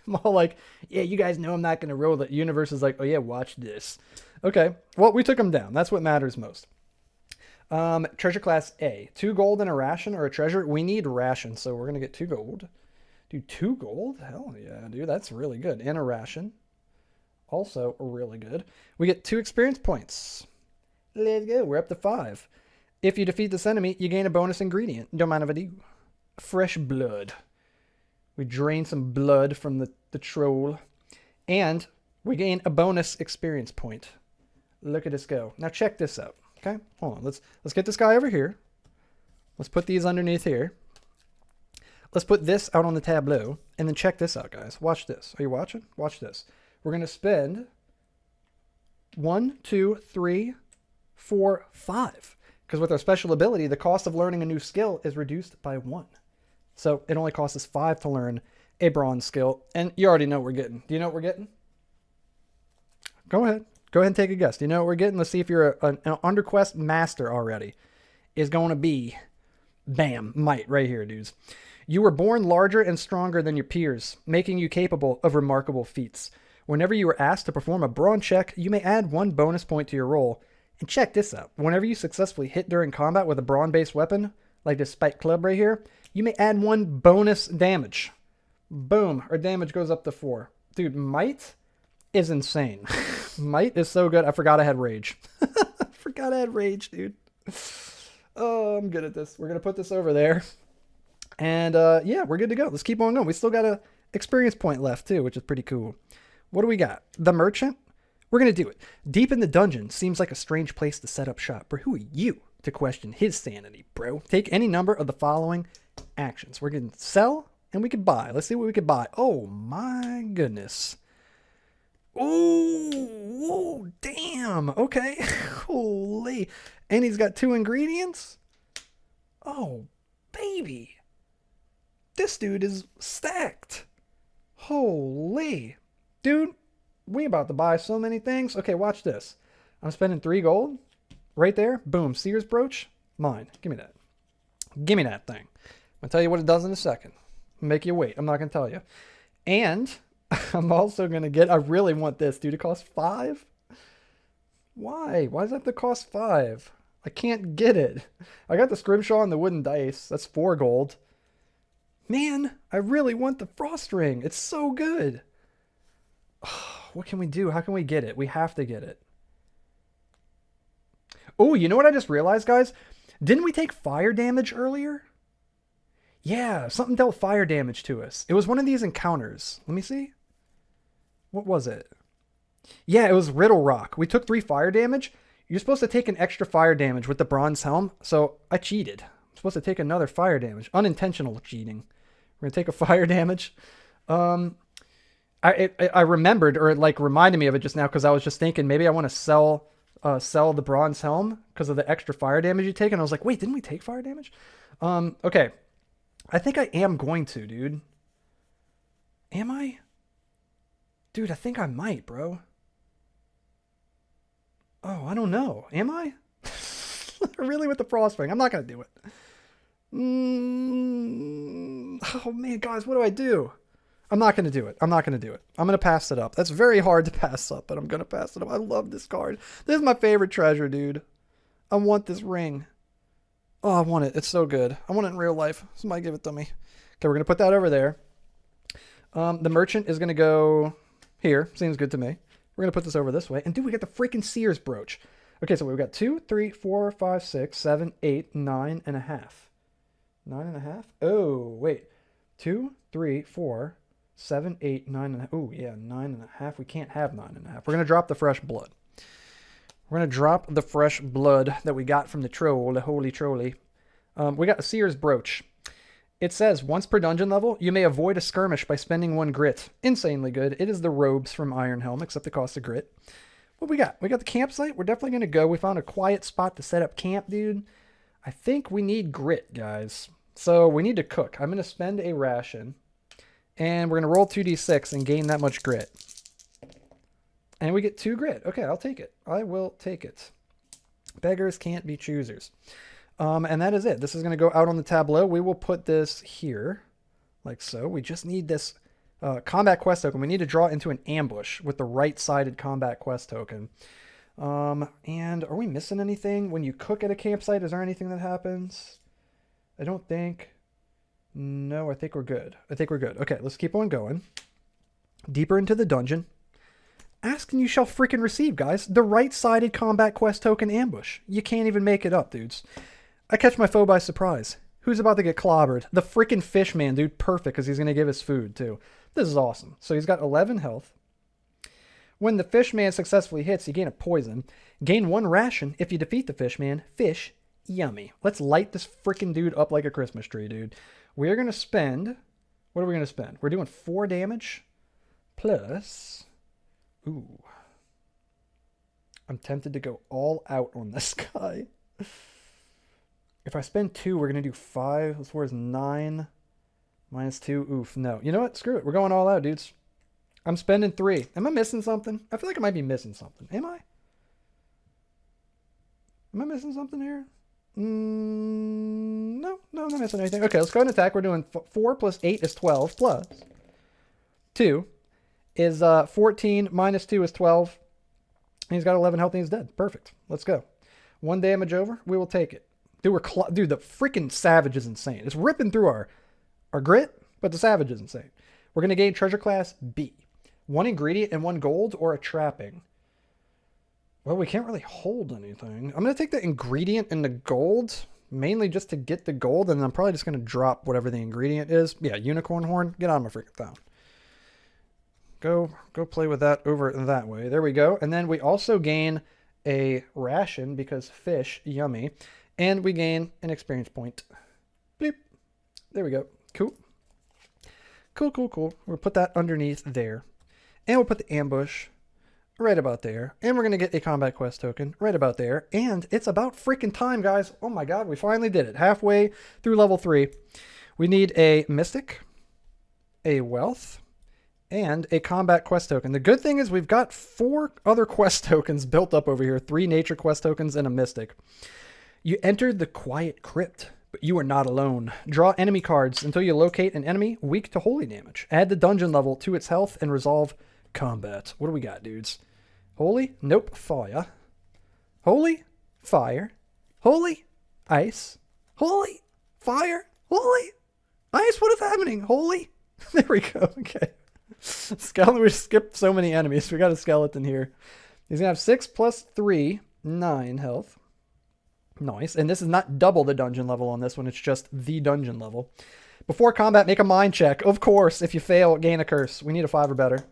I'm all like, yeah, you guys know I'm not going to roll. The universe is like, oh yeah, watch this. Okay, well, we took him down. That's what matters most. Treasure class A. 2 gold and a ration or a treasure. We need ration, so we're going to get 2 gold. Dude, 2 gold? Hell yeah, dude, that's really good. And a ration. Also really good. We get 2 experience points. Let's go. We're up to 5. If you defeat this enemy, you gain a bonus ingredient. Don't mind if I do. Fresh blood. We drain some blood from the troll. And we gain a bonus experience point. Look at us go. Now check this out. Okay, hold on. Let's get this guy over here. Let's put these underneath here. Let's put this out on the tableau. And then check this out, guys. Watch this. Are you watching? Watch this. We're going to spend 1, 2, 3, 4, 5. Because with our special ability, the cost of learning a new skill is reduced by 1. So it only costs us 5 to learn a bronze skill. And you already know what we're getting. Do you know what we're getting? Go ahead. Go ahead and take a guess. Do you know what we're getting? Let's see if you're an UnderQuest master already. Is going to be, bam, might right here, dudes. You were born larger and stronger than your peers, making you capable of remarkable feats. Whenever you are asked to perform a brawn check, you may add 1 bonus point to your roll. And check this out. Whenever you successfully hit during combat with a brawn-based weapon, like this spike club right here, you may add 1 bonus damage. Boom. Our damage goes up to 4. Dude, might is insane. Might is so good. I forgot I had rage. I forgot I had rage, dude. Oh, I'm good at this. We're going to put this over there. And yeah, we're good to go. Let's keep on going. We still got a experience point left too, which is pretty cool. What do we got? The merchant? We're going to do it. Deep in the dungeon seems like a strange place to set up shop. But who are you to question his sanity, bro? Take any number of the following actions. We're going to sell and we can buy. Let's see what we can buy. Oh my goodness. Oh, damn. Okay. Holy. And he's got 2 ingredients? Oh, baby. This dude is stacked. Holy. Dude, we about to buy so many things. Okay, watch this. I'm spending 3 gold. Right there. Boom. Seer's brooch. Mine. Give me that. Give me that thing. I'm going to tell you what it does in a second. Make you wait. I'm not going to tell you. And I'm also going to get... I really want this, dude. It costs 5? Why? Why does it have to cost 5? I can't get it. I got the scrimshaw and the wooden dice. That's 4 gold. Man, I really want the frost ring. It's so good. What can we do? How can we get it? We have to get it. Oh, you know what I just realized, guys? Didn't we take fire damage earlier? Yeah, something dealt fire damage to us. It was one of these encounters. Let me see. What was it? Yeah, it was Riddle Rock. We took 3 fire damage. You're supposed to take an extra fire damage with the bronze helm. So I cheated. I'm supposed to take another fire damage. Unintentional cheating. We're going to take a fire damage. I remembered, or it like reminded me of it just now because I was just thinking maybe I want to sell the bronze helm because of the extra fire damage you take. And I was like, wait, didn't we take fire damage? Okay. I think I am going to, dude. Am I? Dude, I think I might, bro. Oh, I don't know. Am I? Really with the frost ring? I'm not going to do it. Oh, man, guys, what do I do? I'm not going to do it. I'm not going to do it. I'm going to pass it up. That's very hard to pass up, but I'm going to pass it up. I love this card. This is my favorite treasure, dude. I want this ring. Oh, I want it. It's so good. I want it in real life. Somebody give it to me. Okay, we're going to put that over there. The merchant is going to go here. Seems good to me. We're going to put this over this way. And dude, we got the freaking Seer's brooch. Okay, so we've got 2, 3, 4, 5, 6, 7, 8, 9 and a half. 9 and a half? Oh, wait. 2, 3, 4, 7, 8, 9 and a half. Oh, yeah, 9 and a half. We can't have 9 and a half. We're going to drop the fresh blood. We're going to drop the fresh blood that we got from the troll, the holy trolley. We got the Seer's brooch. It says, once per dungeon level, you may avoid a skirmish by spending 1 grit. Insanely good. It is the robes from Iron Helm, except it costs a grit. What we got? We got the campsite. We're definitely going to go. We found a quiet spot to set up camp, dude. I think we need grit, guys. So we need to cook. I'm going to spend a ration. And we're going to roll 2d6 and gain that much grit. And we get 2 grit. Okay, I'll take it. I will take it. Beggars can't be choosers. And that is it. This is going to go out on the tableau. We will put this here, like so. We just need this combat quest token. We need to draw into an ambush with the right-sided combat quest token. And are we missing anything? When you cook at a campsite, is there anything that happens? I don't think. No, I think we're good. I think we're good. Okay, let's keep on going. Deeper into the dungeon. Ask and you shall freaking receive, guys. The right-sided combat quest token ambush. You can't even make it up, dudes. I catch my foe by surprise. Who's about to get clobbered? The freaking fish man, dude. Perfect, because he's going to give us food, too. This is awesome. So he's got 11 health. When the fish man successfully hits, you gain a poison. Gain 1 ration if you defeat the fish man. Fish, yummy. Let's light this freaking dude up like a Christmas tree, dude. We're going to spend... What are we going to spend? We're doing 4 damage plus... Ooh. I'm tempted to go all out on this guy. If I spend 2, we're going to do 5. This war is 9. Minus 2. Oof, no. You know what? Screw it. We're going all out, dudes. I'm spending 3. Am I missing something? I feel like I might be missing something. Am I? Am I missing something here? No, I'm not missing anything. Okay, let's go ahead and attack. We're doing 4 plus 8 is 12 plus 2 is 14 minus 2 is 12. And he's got 11 health and he's dead. Perfect. Let's go. 1 damage over. We will take it. Dude, the freaking savage is insane. It's ripping through our grit, but the savage is insane. We're going to gain treasure class B. 1 ingredient and 1 gold or a trapping. Well, we can't really hold anything. I'm going to take the ingredient and the gold, mainly just to get the gold, and I'm probably just going to drop whatever the ingredient is. Yeah, unicorn horn. Get on my freaking phone. Go play with that over that way. There we go. And then we also gain a ration because fish, yummy. And we gain an experience point. Bleep. There we go. Cool. Cool. We'll put that underneath there. And we'll put the ambush right about there. And we're going to get a combat quest token right about there. And it's about freaking time, guys. Oh my god, we finally did it. Halfway through level 3. We need a mystic, a wealth, and a combat quest token. The good thing is we've got 4 other quest tokens built up over here. 3 nature quest tokens and a mystic. You entered the quiet crypt, but you are not alone. Draw enemy cards until you locate an enemy weak to holy damage. Add the dungeon level to its health and resolve combat. What do we got, dudes? Holy? Nope. Fire. Holy? Fire. Holy? Ice. Holy? Fire. Holy? Ice? What is happening? Holy? There we go. Okay. Skeleton. We skipped so many enemies. We got a skeleton here. He's going to have 6 plus 3, 9 health. Nice. And this is not double the dungeon level on this one. It's just the dungeon level. Before combat, make a mind check. Of course, if you fail, gain a curse. We need a 5 or better.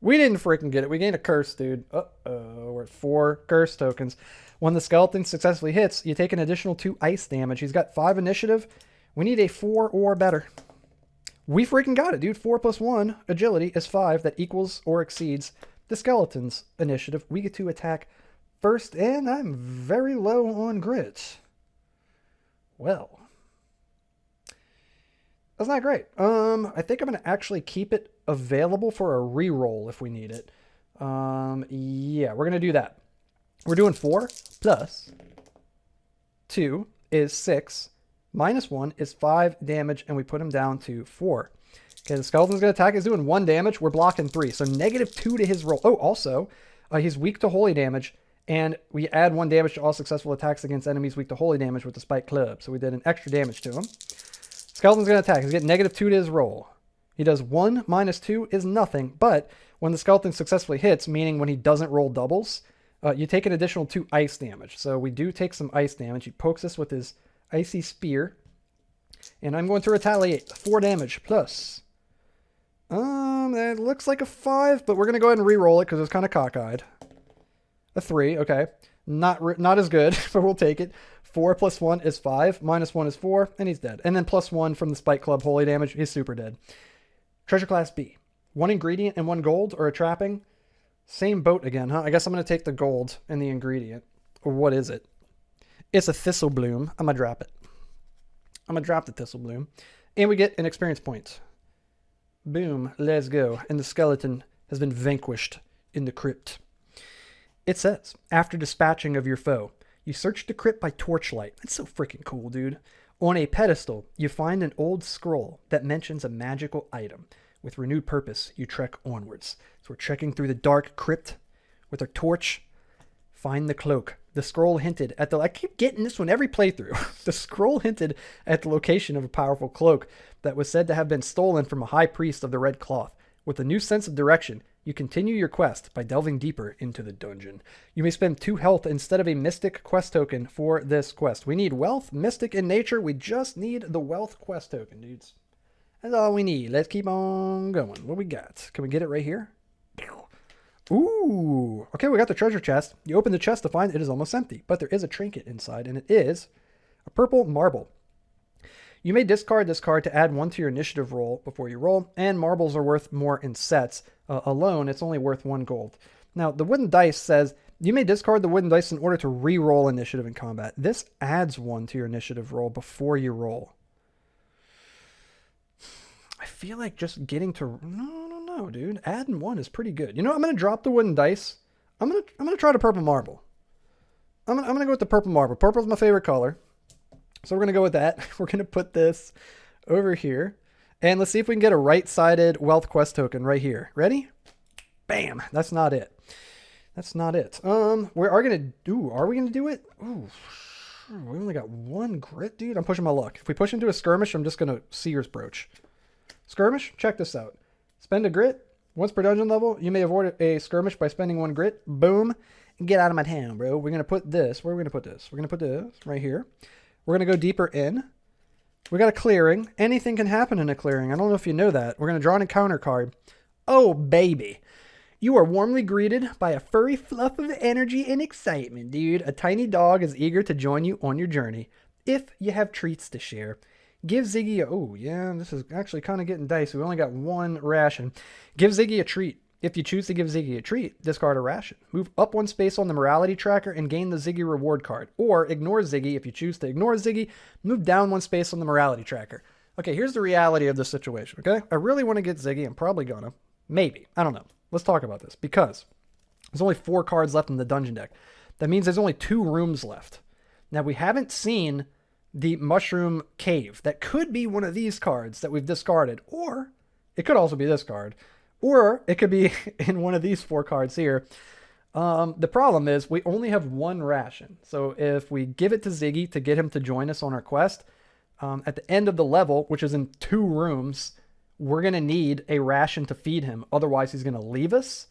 We didn't freaking get it. We gained a curse, dude. Uh-oh. We're at 4 curse tokens. When the skeleton successfully hits, you take an additional 2 ice damage. He's got 5 initiative. We need a 4 or better. We freaking got it, dude. 4 plus 1 agility is 5. That equals or exceeds the skeleton's initiative. We get to attack first, and I'm very low on grit. Well, that's not great. I think I'm going to actually keep it available for a reroll if we need it. Yeah, we're going to do that. We're doing 4 plus 2 is 6. Minus 1 is 5 damage, and we put him down to 4. Okay, the skeleton's going to attack. He's doing 1 damage. We're blocking 3. So negative 2 to his roll. Oh, also, he's weak to holy damage. And we add 1 damage to all successful attacks against enemies weak to holy damage with the spike club. So we did an extra damage to him. Skeleton's going to attack. He's getting negative 2 to his roll. He does 1 minus 2 is nothing. But when the skeleton successfully hits, meaning when he doesn't roll doubles, you take an additional 2 ice damage. So we do take some ice damage. He pokes us with his icy spear. And I'm going to retaliate. 4 damage plus. That looks like a 5, but we're going to go ahead and re-roll it because it's kind of cockeyed. A 3, okay. Not as good, but we'll take it. 4 plus 1 is 5. Minus 1 is 4, and he's dead. And then plus 1 from the Spike Club holy damage. He's super dead. Treasure class B. 1 ingredient and 1 gold, or a trapping. Same boat again, huh? I guess I'm going to take the gold and the ingredient. Or what is it? It's a thistle bloom. I'm going to drop it. I'm going to drop the thistle bloom. And we get an experience point. Boom. Let's go. And the skeleton has been vanquished. in the crypt. It says, after dispatching of your foe, you search the crypt by torchlight. That's so freaking cool, dude. On a pedestal, you find an old scroll that mentions a magical item. With renewed purpose, you trek onwards. So we're trekking through the dark crypt with our torch. Find the cloak. The scroll hinted at the... I keep getting this one every playthrough. The scroll hinted at the location of a powerful cloak that was said to have been stolen from a high priest of the red cloth. With a new sense of direction, you continue your quest by delving deeper into the dungeon. You may spend 2 health instead of a mystic quest token for this quest. We need wealth, mystic, and nature. We just need the wealth quest token, dudes. That's all we need. Let's keep on going. What we got? Can we get it right here? Ooh. Okay, we got the treasure chest. You open the chest to find it is almost empty, but there is a trinket inside, and it is a purple marble. You may discard this card to add 1 to your initiative roll before you roll, and marbles are worth more in sets. Alone, it's only worth 1 gold. Now, the wooden dice says you may discard the wooden dice in order to re-roll initiative in combat. This adds 1 to your initiative roll before you roll. I feel like just getting to... No, dude. Adding 1 is pretty good. You know, I'm going to drop the wooden dice. I'm gonna try the purple marble. I'm gonna go with the purple marble. Purple's my favorite color. So we're going to go with that. We're going to put this over here. And let's see if we can get a right-sided wealth quest token right here. Ready? Bam. That's not it. That's not it. We are going to do... Are we going to do it? Ooh. We only got 1 grit, dude. I'm pushing my luck. If we push into a skirmish, I'm just going to Seer's Brooch. Skirmish? Check this out. Spend a grit. Once per dungeon level, you may avoid a skirmish by spending 1 grit. Boom. Get out of my town, bro. We're going to put this... Where are we going to put this? We're going to put this right here. We're going to go deeper in. We got a clearing. Anything can happen in a clearing. I don't know if you know that. We're going to draw an encounter card. Oh, baby. You are warmly greeted by a furry fluff of energy and excitement, dude. A tiny dog is eager to join you on your journey. If you have treats to share, give Ziggy a... Oh, yeah, this is actually kind of getting dicey. We only got 1 ration. Give Ziggy a treat. If you choose to give Ziggy a treat, discard a ration. Move up 1 space on the morality tracker and gain the Ziggy reward card. Or ignore Ziggy. If you choose to ignore Ziggy, move down 1 space on the morality tracker. Okay, here's the reality of this situation, okay? I really want to get Ziggy. I'm probably gonna. Maybe. I don't know. Let's talk about this. Because there's only 4 cards left in the dungeon deck. That means there's only 2 rooms left. Now, we haven't seen the Mushroom Cave. That could be one of these cards that we've discarded. Or it could also be this card. Or it could be in one of these 4 cards here. The problem is we only have 1 ration. So if we give it to Ziggy to get him to join us on our quest, at the end of the level, which is in 2 rooms, we're going to need a ration to feed him. Otherwise, he's going to leave us.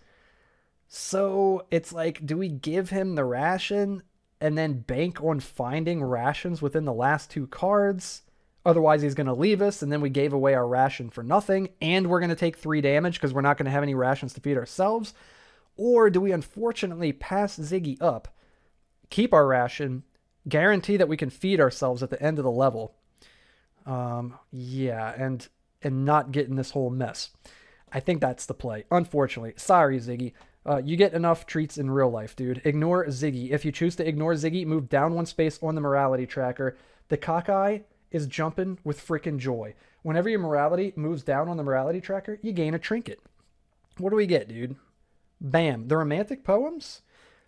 So it's like, do we give him the ration and then bank on finding rations within the last 2 cards? Otherwise, he's going to leave us, and then we gave away our ration for nothing, and we're going to take 3 damage because we're not going to have any rations to feed ourselves. Or do we unfortunately pass Ziggy up, keep our ration, guarantee that we can feed ourselves at the end of the level? Yeah, and not get in this whole mess. I think that's the play. Unfortunately. Sorry, Ziggy. You get enough treats in real life, dude. Ignore Ziggy. If you choose to ignore Ziggy, move down 1 space on the morality tracker. The cockeye is jumping with freaking joy. Whenever your morality moves down on the morality tracker, you gain a trinket. What do we get, dude? Bam. The romantic poems?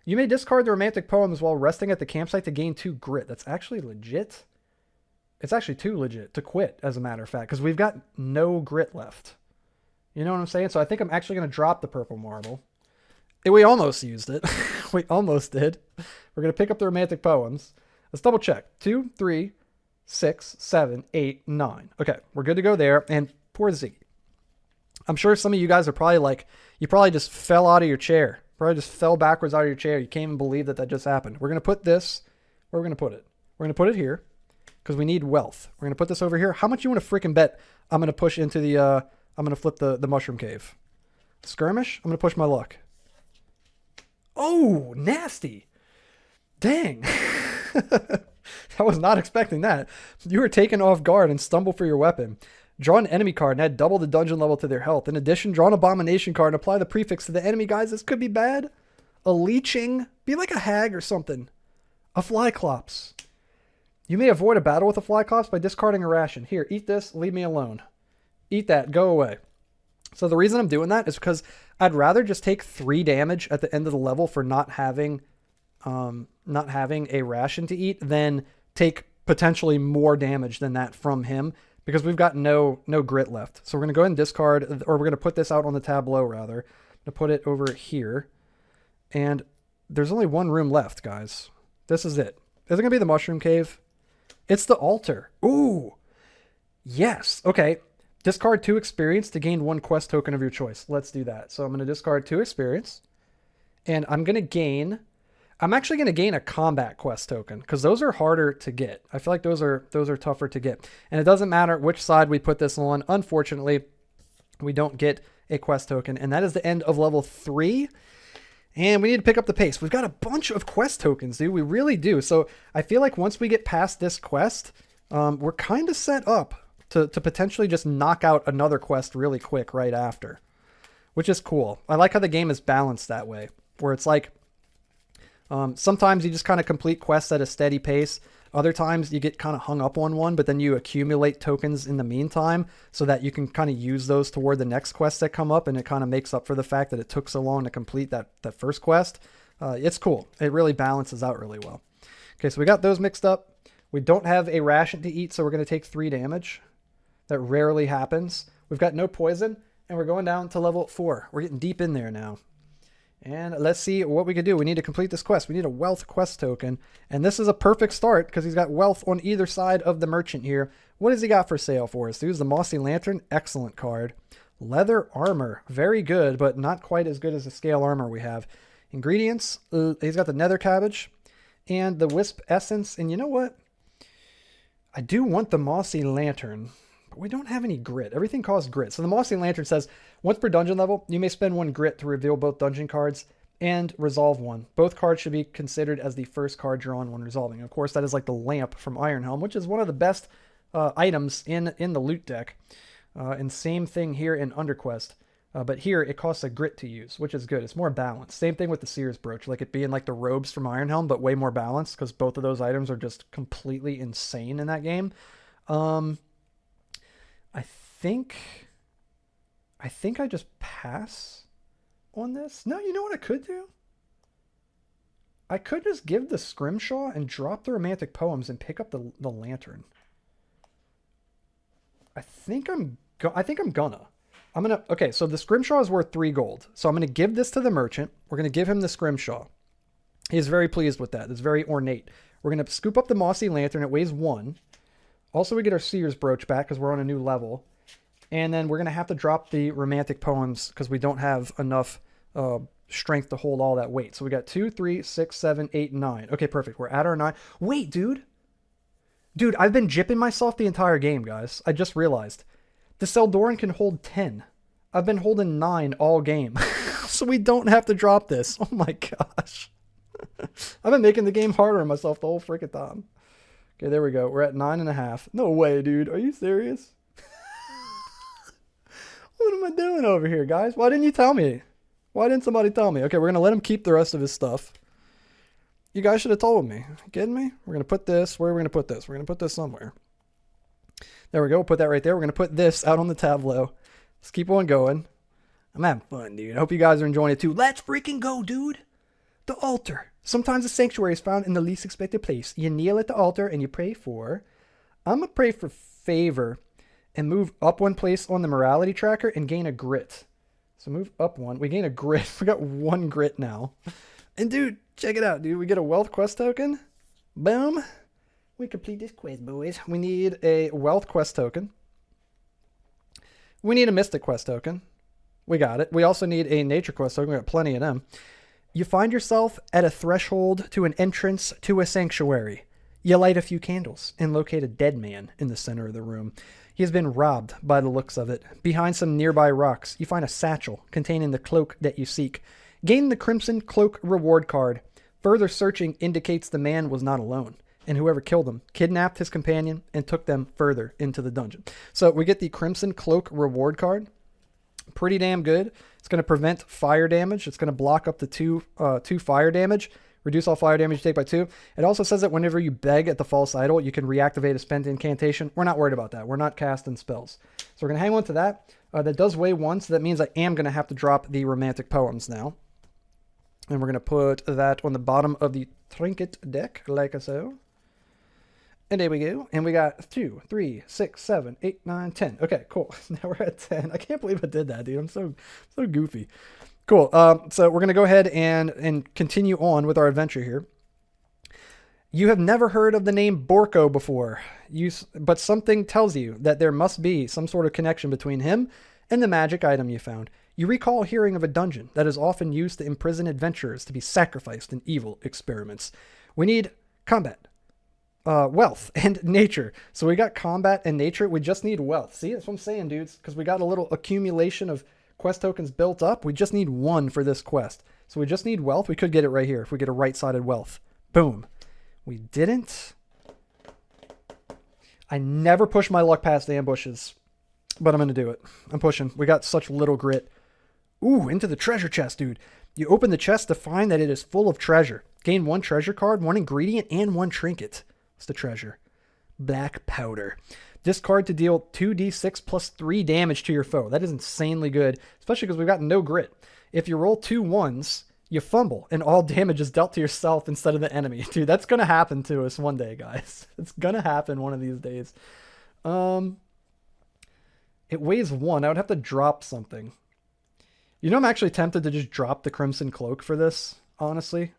You may discard the romantic poems while resting at the campsite to gain 2 grit. That's actually legit. It's actually too legit to quit, as a matter of fact, because we've got no grit left. You know what I'm saying? So I think I'm actually going to drop the purple marble. We almost used it. We almost did. We're going to pick up the romantic poems. Let's double check. 2, 3, 6, 7, 8, 9. Okay, we're good to go there. And poor Ziggy. I'm sure some of you guys are probably like, you probably just fell out of your chair. Probably just fell backwards out of your chair. You can't even believe that just happened. We're going to put this, where are we going to put it? We're going to put it here because we need wealth. We're going to put this over here. How much you want to freaking bet I'm going to push into the, I'm going to flip the mushroom cave? Skirmish? I'm going to push my luck. Oh, nasty. Dang. I was not expecting that. You were taken off guard and stumble for your weapon. Draw an enemy card and add double the dungeon level to their health. In addition, draw an abomination card and apply the prefix to the enemy. Guys, this could be bad. A leeching. Be like a hag or something. A flyclops. You may avoid a battle with a flyclops by discarding a ration. Here, eat this. Leave me alone. Eat that. Go away. So the reason I'm doing that is because I'd rather just take 3 damage at the end of the level for not having a ration to eat than take potentially more damage than that from him, because we've got no grit left. So we're going to go ahead and discard, or we're going to put this out on the tableau rather. I'm going to put it over here. And there's only one room left, guys. This is it. Is it going to be the mushroom cave? It's the altar. Ooh. Yes. Okay. Discard 2 experience to gain 1 quest token of your choice. Let's do that. So I'm going to discard 2 experience. And I'm actually going to gain a combat quest token, because those are harder to get. I feel like those are tougher to get. And it doesn't matter which side we put this on. Unfortunately, we don't get a quest token. And that is the end of level 3. And we need to pick up the pace. We've got a bunch of quest tokens, dude. We really do. So I feel like once we get past this quest, we're kind of set up to potentially just knock out another quest really quick right after, which is cool. I like how the game is balanced that way, where it's like sometimes you just kind of complete quests at a steady pace. Other times you get kind of hung up on one, but then you accumulate tokens in the meantime so that you can kind of use those toward the next quests that come up, and it kind of makes up for the fact that it took so long to complete that first quest. It's cool. It really balances out really well. Okay, so we got those mixed up. We don't have a ration to eat, so we're going to take 3 damage. That rarely happens. We've got no poison, and we're going down to level 4. We're getting deep in there now. And let's see what we can do. We need to complete this quest. We need a wealth quest token. And this is a perfect start because he's got wealth on either side of the merchant here. What has he got for sale for us? Dude, the Mossy Lantern. Excellent card. Leather armor. Very good, but not quite as good as the scale armor we have. Ingredients. He's got the nether cabbage and the wisp essence. And you know what? I do want the Mossy Lantern, but we don't have any grit. Everything costs grit. So the Mossy Lantern says, once per dungeon level, you may spend 1 grit to reveal both dungeon cards and resolve one. Both cards should be considered as the first card drawn when resolving. Of course, that is like the lamp from Ironhelm, which is one of the best items in the loot deck. And same thing here in UnderQuest. But here, it costs a grit to use, which is good. It's more balanced. Same thing with the Seer's Brooch, like it being like the robes from Ironhelm, but way more balanced, because both of those items are just completely insane in that game. I think I just pass on this. No, you know what I could do? I could just give the Scrimshaw and drop the Romantic Poems and pick up the Lantern. Okay, so the Scrimshaw is worth 3 gold. So I'm going to give this to the merchant. We're going to give him the Scrimshaw. He's very pleased with that. It's very ornate. We're going to scoop up the Mossy Lantern. It weighs 1. Also, we get our Seer's Brooch back because we're on a new level. And then we're going to have to drop the Romantic Poems because we don't have enough strength to hold all that weight. So we got 2, 3, 6, 7, 8, 9. Okay, perfect. We're at our 9. Wait, dude. Dude, I've been jipping myself the entire game, guys. I just realized. The Seldoran can hold 10. I've been holding 9 all game. So we don't have to drop this. Oh my gosh. I've been making the game harder on myself the whole freaking time. Okay, there we go. We're at 9.5. No way, dude. Are you serious? What am I doing over here, guys? Why didn't you tell me? Why didn't somebody tell me? Okay, we're going to let him keep the rest of his stuff. You guys should have told me. You kidding me? We're going to put this. Where are we going to put this? We're going to put this somewhere. There we go. We'll put that right there. We're going to put this out on the tableau. Let's keep on going. I'm having fun, dude. I hope you guys are enjoying it too. Let's freaking go, dude. The altar. Sometimes the sanctuary is found in the least expected place. You kneel at the altar and you pray for... I'm going to pray for favor and move up 1 place on the morality tracker and gain a grit. So move up 1. We gain a grit. We got 1 grit now. And dude, check it out, dude. We get a wealth quest token. Boom. We complete this quest, boys. We need a wealth quest token. We need a mystic quest token. We got it. We also need a nature quest token. We got plenty of them. You find yourself at a threshold to an entrance to a sanctuary. You light a few candles and locate a dead man in the center of the room. He has been robbed by the looks of it. Behind some nearby rocks, you find a satchel containing the cloak that you seek. Gain the Crimson Cloak reward card. Further searching indicates the man was not alone, and whoever killed him kidnapped his companion and took them further into the dungeon. So we get the Crimson Cloak reward card. Pretty damn good. It's going to prevent fire damage. It's going to block up to 2 fire damage. Reduce all fire damage you take by 2. It also says that whenever you beg at the false idol, you can reactivate a spent incantation. We're not worried about that. We're not casting spells. So we're going to hang on to that. That does weigh 1, so that means I am going to have to drop the romantic poems now. And we're going to put that on the bottom of the trinket deck, like so. And there we go. And we got 2, 3, 6, 7, 8, 9, 10. Okay, cool. Now we're at 10. I can't believe I did that, dude. I'm so goofy. Cool. So we're going to go ahead and continue on with our adventure here. You have never heard of the name Borko before, but something tells you that there must be some sort of connection between him and the magic item you found. You recall hearing of a dungeon that is often used to imprison adventurers to be sacrificed in evil experiments. We need combat, wealth, and nature. So we got combat and nature. We just need wealth. See, that's what I'm saying, dudes, because we got a little accumulation of quest tokens built up. We just need 1 for this quest. So we just need wealth. We could get it right here if we get a right-sided wealth. Boom. We didn't. I never push my luck past the ambushes, but I'm going to do it. I'm pushing. We got such little grit. Ooh, into the treasure chest, dude. You open the chest to find that it is full of treasure. Gain 1 treasure card, 1 ingredient, and 1 trinket. What's the treasure? Black powder. Discard to deal 2d6 plus 3 damage to your foe. That is insanely good, especially because we've got no grit. If you roll 2 1s, you fumble, and all damage is dealt to yourself instead of the enemy. Dude, that's going to happen to us one day, guys. It's going to happen one of these days. It weighs 1. I would have to drop something. You know, I'm actually tempted to just drop the Crimson Cloak for this, honestly,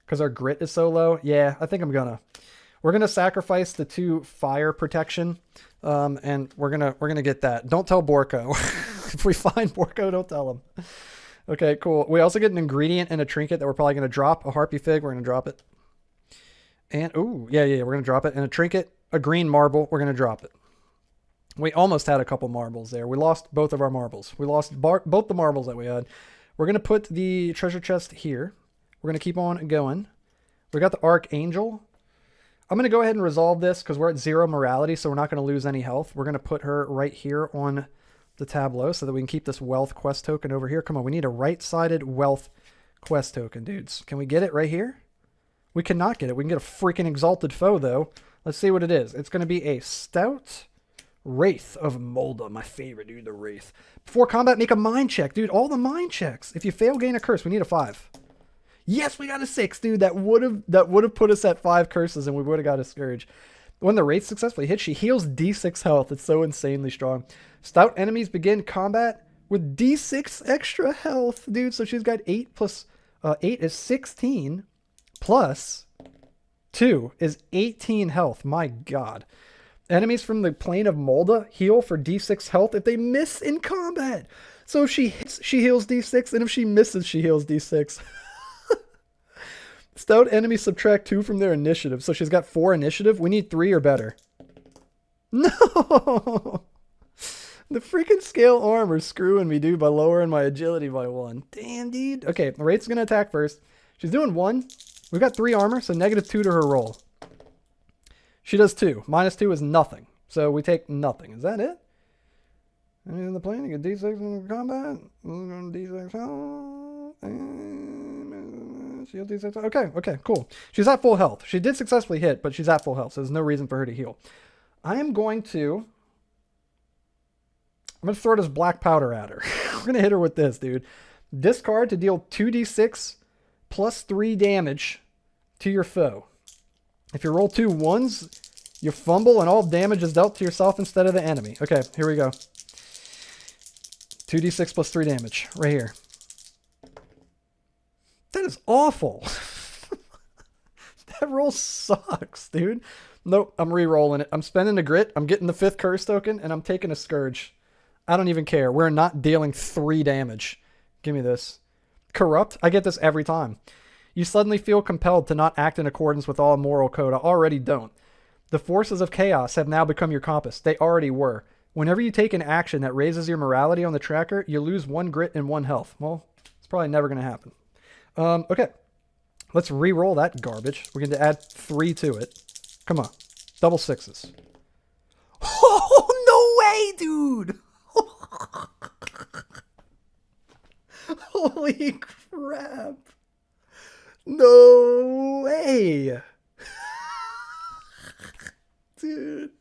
because our grit is so low. Yeah, I think I'm going to. We're going to sacrifice the 2 fire protection, and we're going to get that. Don't tell Borko. If we find Borko, don't tell him. Okay, cool. We also get an ingredient and a trinket that we're probably going to drop. A harpy fig, we're going to drop it. And, ooh, yeah, we're going to drop it. And a trinket, a green marble, we're going to drop it. We almost had a couple marbles there. We lost both of our marbles. We lost both the marbles that we had. We're going to put the treasure chest here. We're going to keep on going. We got the Archangel. I'm going to go ahead and resolve this because we're at 0 morality, so we're not going to lose any health. We're going to put her right here on the tableau so that we can keep this wealth quest token over here. Come on, we need a right-sided wealth quest token, dudes. Can we get it right here? We cannot get it. We can get a freaking exalted foe, though. Let's see what it is. It's going to be a stout Wraith of Molda. My favorite, dude, the Wraith. Before combat, make a mind check, dude. All the mind checks. If you fail, gain a curse. We need a 5. Yes, we got a 6, dude. That would have put us at 5 curses, and we would have got a Scourge. When the Wraith successfully hits, she heals D6 health. It's so insanely strong. Stout enemies begin combat with D6 extra health, dude. So she's got 8 plus 8 is 16 plus 2 is 18 health. My God. Enemies from the plane of Molda heal for D6 health if they miss in combat. So if she hits, she heals D6, and if she misses, she heals D6. Stout enemies subtract 2 from their initiative. So she's got 4 initiative. We need 3 or better. No! The freaking scale armor screwing me, dude, by lowering my agility by 1. Damn, dude. Okay, Wraith's going to attack first. She's doing 1. We've got 3 armor, so -2 to her roll. She does 2. -2 is nothing. So we take nothing. Is that it? In the plane, you get D6 in combat. D6 health. Okay, cool. She's at full health. She did successfully hit, but she's at full health, so there's no reason for her to heal. I'm going to throw this black powder at her. We're going to hit her with this, dude. Discard to deal 2d6 plus 3 damage to your foe. If you roll 2 1s, you fumble and all damage is dealt to yourself instead of the enemy. Okay, here we go. 2d6 plus 3 damage right here. That is awful. That roll sucks, dude. Nope, I'm re-rolling it. I'm spending a grit. I'm getting the 5th curse token, and I'm taking a Scourge. I don't even care. We're not dealing 3 damage. Give me this. Corrupt? I get this every time. You suddenly feel compelled to not act in accordance with all moral code. I already don't. The forces of chaos have now become your compass. They already were. Whenever you take an action that raises your morality on the tracker, you lose 1 grit and 1 health. Well, it's probably never going to happen. Okay. Let's re-roll that garbage. We're going to add 3 to it. Come on. Double 6s. Oh, no way, dude! Holy crap. No way. Dude.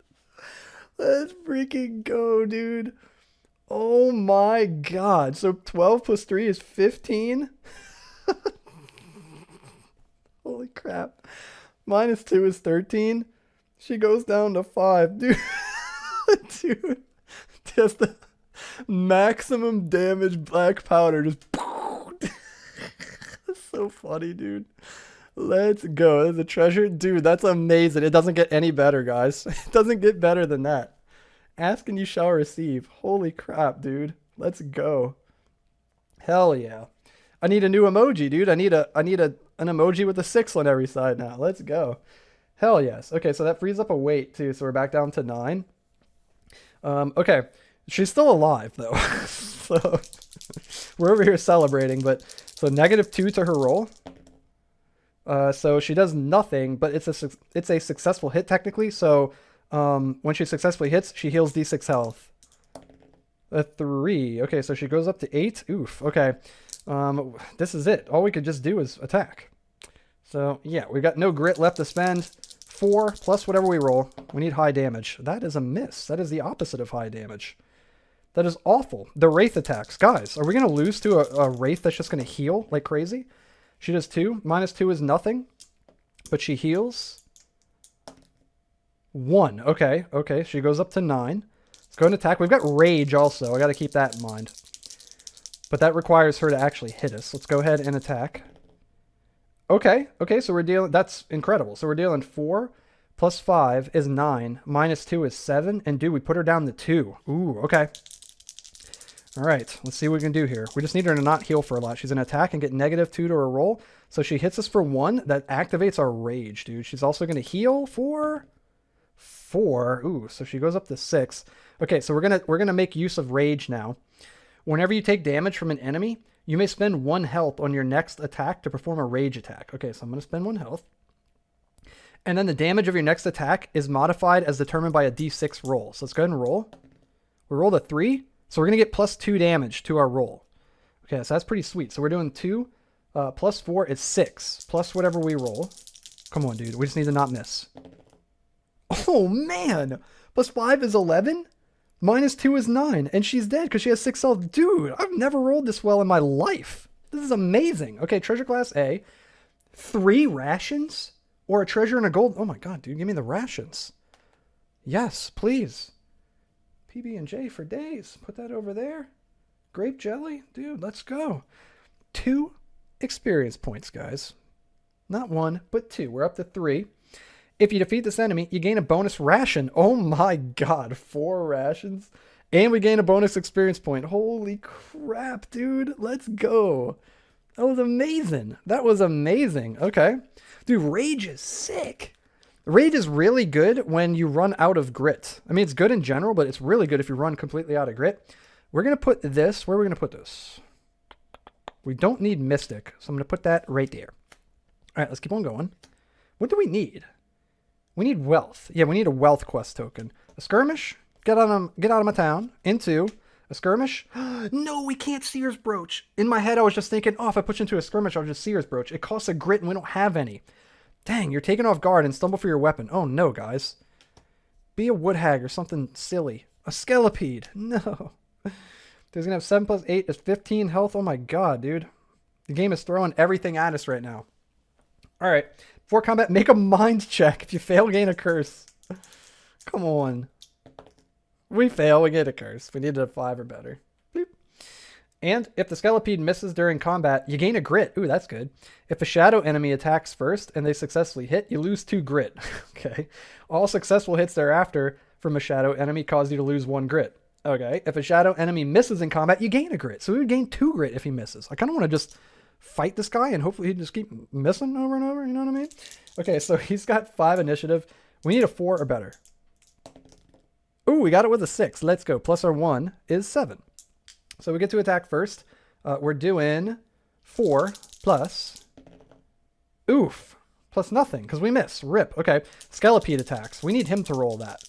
Let's freaking go, dude. Oh my god. So 12 plus 3 is 15? Holy crap. Minus 2 is 13. She goes down to 5. Dude. Dude. Just the maximum damage black powder. Just. That's so funny, dude. Let's go. There's a treasure. Dude, that's amazing. It doesn't get any better, guys. It doesn't get better than that. Ask and you shall receive. Holy crap, dude. Let's go. Hell yeah. I need a new emoji, dude. I need an emoji with a 6 on every side now. Let's go. Hell yes. Okay, so that frees up a weight too. So we're back down to 9. Okay. She's still alive though. So we're over here celebrating, but so -2 to her roll. So she does nothing, but it's a successful hit technically. So when she successfully hits, she heals D6 health. A 3. Okay, so she goes up to 8. Oof. Okay. This is it. All we could just do is attack. So yeah, we got no grit left to spend. 4 plus whatever we roll. We need high damage. That is a miss. That is the opposite of high damage. That is awful. The Wraith attacks. Guys, are we going to lose to a Wraith that's just going to heal like crazy? She does 2. -2 is nothing. But she heals 1. Okay. Okay. She goes up to 9. Let's go and attack. We've got Rage also. I got to keep that in mind. But that requires her to actually hit us. Let's go ahead and attack. Okay. Okay. So we're dealing... That's incredible. So we're dealing 4 plus 5 is 9. -2 is 7. And dude, we put her down to 2. Ooh. Okay. All right, let's see what we can do here. We just need her to not heal for a lot. She's going to attack and get -2 to her roll. So she hits us for 1. That activates our rage, dude. She's also going to heal for 4. Ooh, so she goes up to 6. Okay, so we're gonna make use of rage now. Whenever you take damage from an enemy, you may spend 1 health on your next attack to perform a rage attack. Okay, so I'm going to spend 1 health. And then the damage of your next attack is modified as determined by a d6 roll. So let's go ahead and roll. We rolled a 3. So we're going to get +2 damage to our roll. Okay, so that's pretty sweet. So we're doing 2 plus 4 is 6. Plus whatever we roll. Come on, dude. We just need to not miss. Oh, man. +5 is 11. -2 is 9. And she's dead because she has 6 health. Dude, I've never rolled this well in my life. This is amazing. Okay, treasure class A. 3 rations? Or a treasure and a gold. Oh, my God, dude. Give me the rations. Yes, please. PB&J for days. Put that over there. Grape jelly. Dude, let's go. 2 experience points, guys. Not 1, but 2. We're up to 3. If you defeat this enemy, you gain a bonus ration. Oh my god. 4 rations. And we gain a bonus experience point. Holy crap, dude. Let's go. That was amazing. That was amazing. Okay. Dude, Rage is sick. Rage is really good when you run out of grit. I mean, it's good in general, but it's really good if you run completely out of grit. We're going to put this... Where are we going to put this? We don't need Mystic, so I'm going to put that right there. All right, let's keep on going. What do we need? We need Wealth. Yeah, we need a Wealth quest token. A Skirmish? Get out of my town. Into a Skirmish? No, we can't Seer's Brooch. In my head, I was just thinking, oh, if I push into a Skirmish, I'll just Seer's Brooch. It costs a grit, and we don't have any. Dang, you're taken off guard and stumble for your weapon. Oh, no, guys. Be a wood hag or something silly. A Skelipede. No. There's going to have 7 plus 8 is 15 health. Oh, my God, dude. The game is throwing everything at us right now. All right. Before combat, make a mind check. If you fail, gain a curse. Come on. We fail, we get a curse. We needed a 5 or better. Bloop. And if the Skelipede misses during combat, you gain a grit. Ooh, that's good. If a shadow enemy attacks first and they successfully hit, you lose 2 grit. Okay. All successful hits thereafter from a shadow enemy cause you to lose 1 grit. Okay. If a shadow enemy misses in combat, you gain a grit. So we would gain 2 grit if he misses. I kind of want to just fight this guy and hopefully he'd just keep missing over and over. You know what I mean? Okay. So he's got 5 initiative. We need a 4 or better. Ooh, we got it with a 6. Let's go. Plus our 1 is 7. So we get to attack first. We're doing 4 plus... Oof. Plus nothing, because we miss. Rip. Okay. Skelipede attacks. We need him to roll that.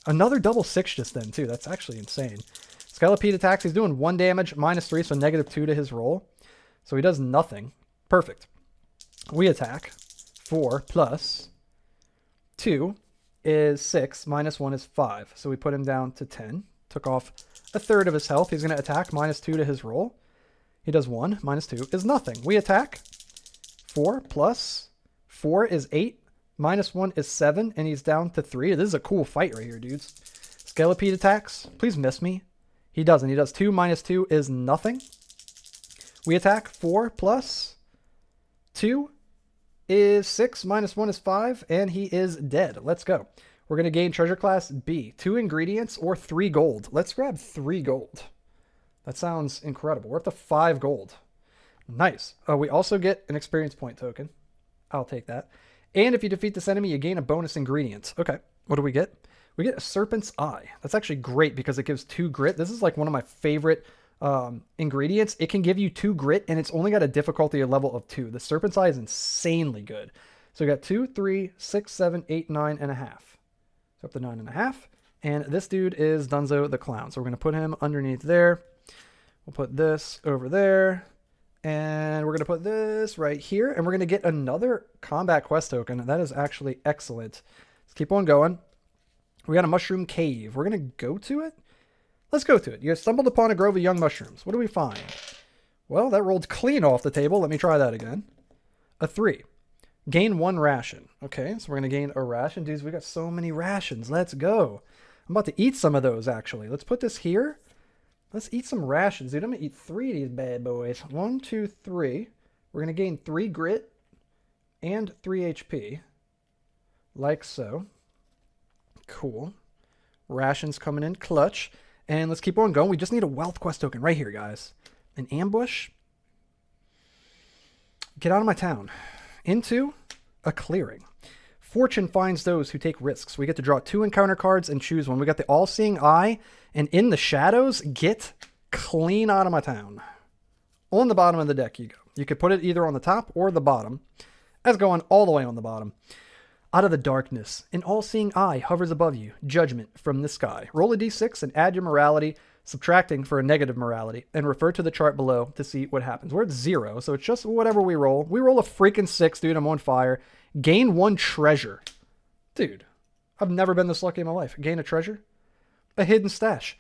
Another double 6 just then, too. That's actually insane. Skelipede attacks. He's doing 1 damage, -3, so -2 to his roll. So he does nothing. Perfect. We attack. 4 plus 2 is 6, minus 1 is 5. So we put him down to 10. Took off a third of his health. He's going to attack, minus 2 to his roll. He does 1, minus 2 is nothing. We attack. 4 plus 4 is 8, minus 1 is 7, and he's down to 3. This is a cool fight right here, dudes. Skelepede attacks. Please miss me. He doesn't. He does 2, minus 2 is nothing. We attack. 4 plus 2 is 6, minus 1 is 5, and he is dead. Let's go. We're going to gain treasure class B. 2 ingredients or 3 gold. Let's grab 3 gold. That sounds incredible. We're up to 5 gold. Nice. We also get an experience point token. I'll take that. And if you defeat this enemy, you gain a bonus ingredient. Okay. What do we get? We get a serpent's eye. That's actually great because it gives 2 grit. This is like one of my favorite ingredients. It can give you 2 grit, and it's only got a difficulty level of 2. The serpent's eye is insanely good. So we got 2, 3, 6, 7, 8, 9 and a half. So up to 9 and a half. And this dude is Dunzo the Clown. So we're going to put him underneath there. We'll put this over there. And we're going to put this right here. And we're going to get another combat quest token. That is actually excellent. Let's keep on going. We got a mushroom cave. We're going to go to it. Let's go to it. You stumbled upon a grove of young mushrooms. What do we find? Well, that rolled clean off the table. Let me try that again. A 3. Gain 1 ration. Okay, so we're going to gain a ration. Dudes, we got so many rations. Let's go. I'm about to eat some of those, actually. Let's put this here. Let's eat some rations, dude. I'm going to eat 3 of these bad boys. 1, 2, 3. We're going to gain 3 grit and 3 HP. Like so. Cool. Rations coming in clutch. And let's keep on going. We just need a wealth quest token right here, guys. An ambush. Get out of my town. Into a clearing. Fortune finds those who take risks. We get to draw 2 encounter cards and choose one. We got the all-seeing eye. And in the shadows, get clean out of my town. On the bottom of the deck you go. You could put it either on the top or the bottom. That's going all the way on the bottom. Out of the darkness, an all-seeing eye hovers above you. Judgment from the sky. Roll a d6 and add your morality, subtracting for a negative morality, and refer to the chart below to see what happens. We're at 0, so it's just whatever we roll. We roll a freaking 6, dude. I'm on fire. Gain 1 treasure. Dude, I've never been this lucky in my life. Gain a treasure? A hidden stash.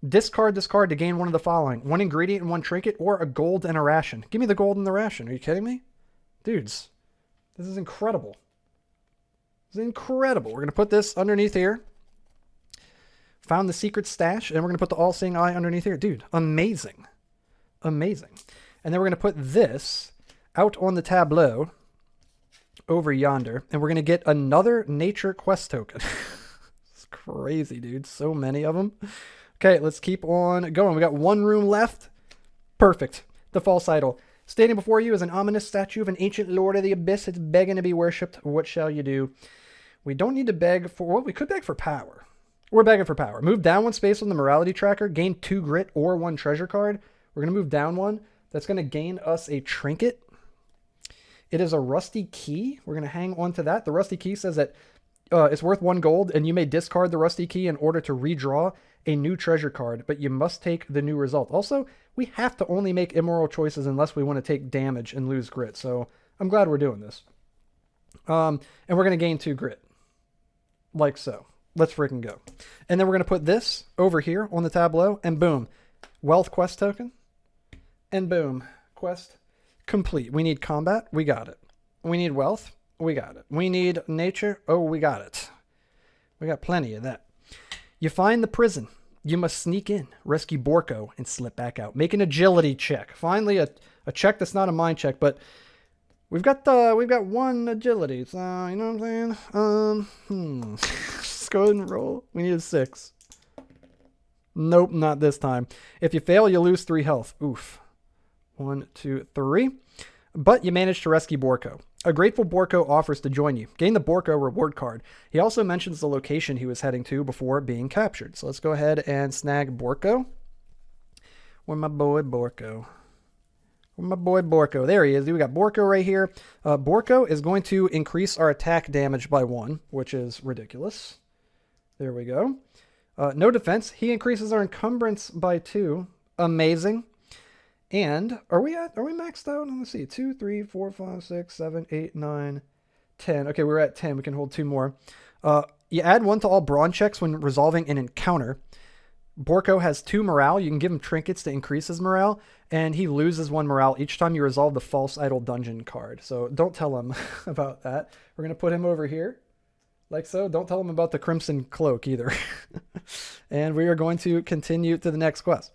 Discard this card to gain one of the following. 1 ingredient and 1 trinket, or a gold and a ration. Give me the gold and the ration. Are you kidding me? Dudes, this is incredible. This is incredible. We're going to put this underneath here. Found the secret stash, and we're going to put the all-seeing eye underneath here. Dude, amazing. Amazing. And then we're going to put this out on the tableau over yonder, and we're going to get another nature quest token. It's crazy, dude. So many of them. Okay, let's keep on going. We got 1 room left. Perfect. The false idol. Standing before you is an ominous statue of an ancient lord of the abyss. It's begging to be worshipped. What shall you do? We don't need to beg for... Well, we could beg for power. We're begging for power. Move down 1 space on the morality tracker. Gain 2 grit or 1 treasure card. We're going to move down 1. That's going to gain us a trinket. It is a rusty key. We're going to hang on to that. The rusty key says that it's worth 1 gold, and you may discard the rusty key in order to redraw a new treasure card, but you must take the new result. Also, we have to only make immoral choices unless we want to take damage and lose grit. So I'm glad we're doing this. And we're going to gain 2 grit. Like so. Let's freaking go. And then we're going to put this over here on the tableau, and boom. Wealth quest token. And boom. Quest complete. We need combat. We got it. We need wealth. We got it. We need nature. Oh, we got it. We got plenty of that. You find the prison. You must sneak in, rescue Borko, and slip back out. Make an agility check. Finally, a check that's not a mind check, but we've got 1 agility. So, you know what I'm saying? Let's go ahead and roll. We need a 6. Nope, not this time. If you fail, you lose 3 health. Oof. 1, 2, 3. But you managed to rescue Borko. A grateful Borko offers to join you. Gain the Borko reward card. He also mentions the location he was heading to before being captured. So let's go ahead and snag Borko. Where my boy Borko? Where my boy Borko? There he is. We got Borko right here. Borko is going to increase our attack damage by 1, which is ridiculous. There we go. No defense. He increases our encumbrance by 2. Amazing. And are we maxed out? Let's see. 2, 3, 4, 5, 6, 7, 8, 9, 10. Okay, we're at 10. We can hold 2 more. You add 1 to all brawn checks when resolving an encounter. Borko has 2 morale. You can give him trinkets to increase his morale, and he loses 1 morale each time you resolve the false idol dungeon card. So don't tell him about that. We're going to put him over here, like so. Don't tell him about the crimson cloak either. And we are going to continue to the next quest.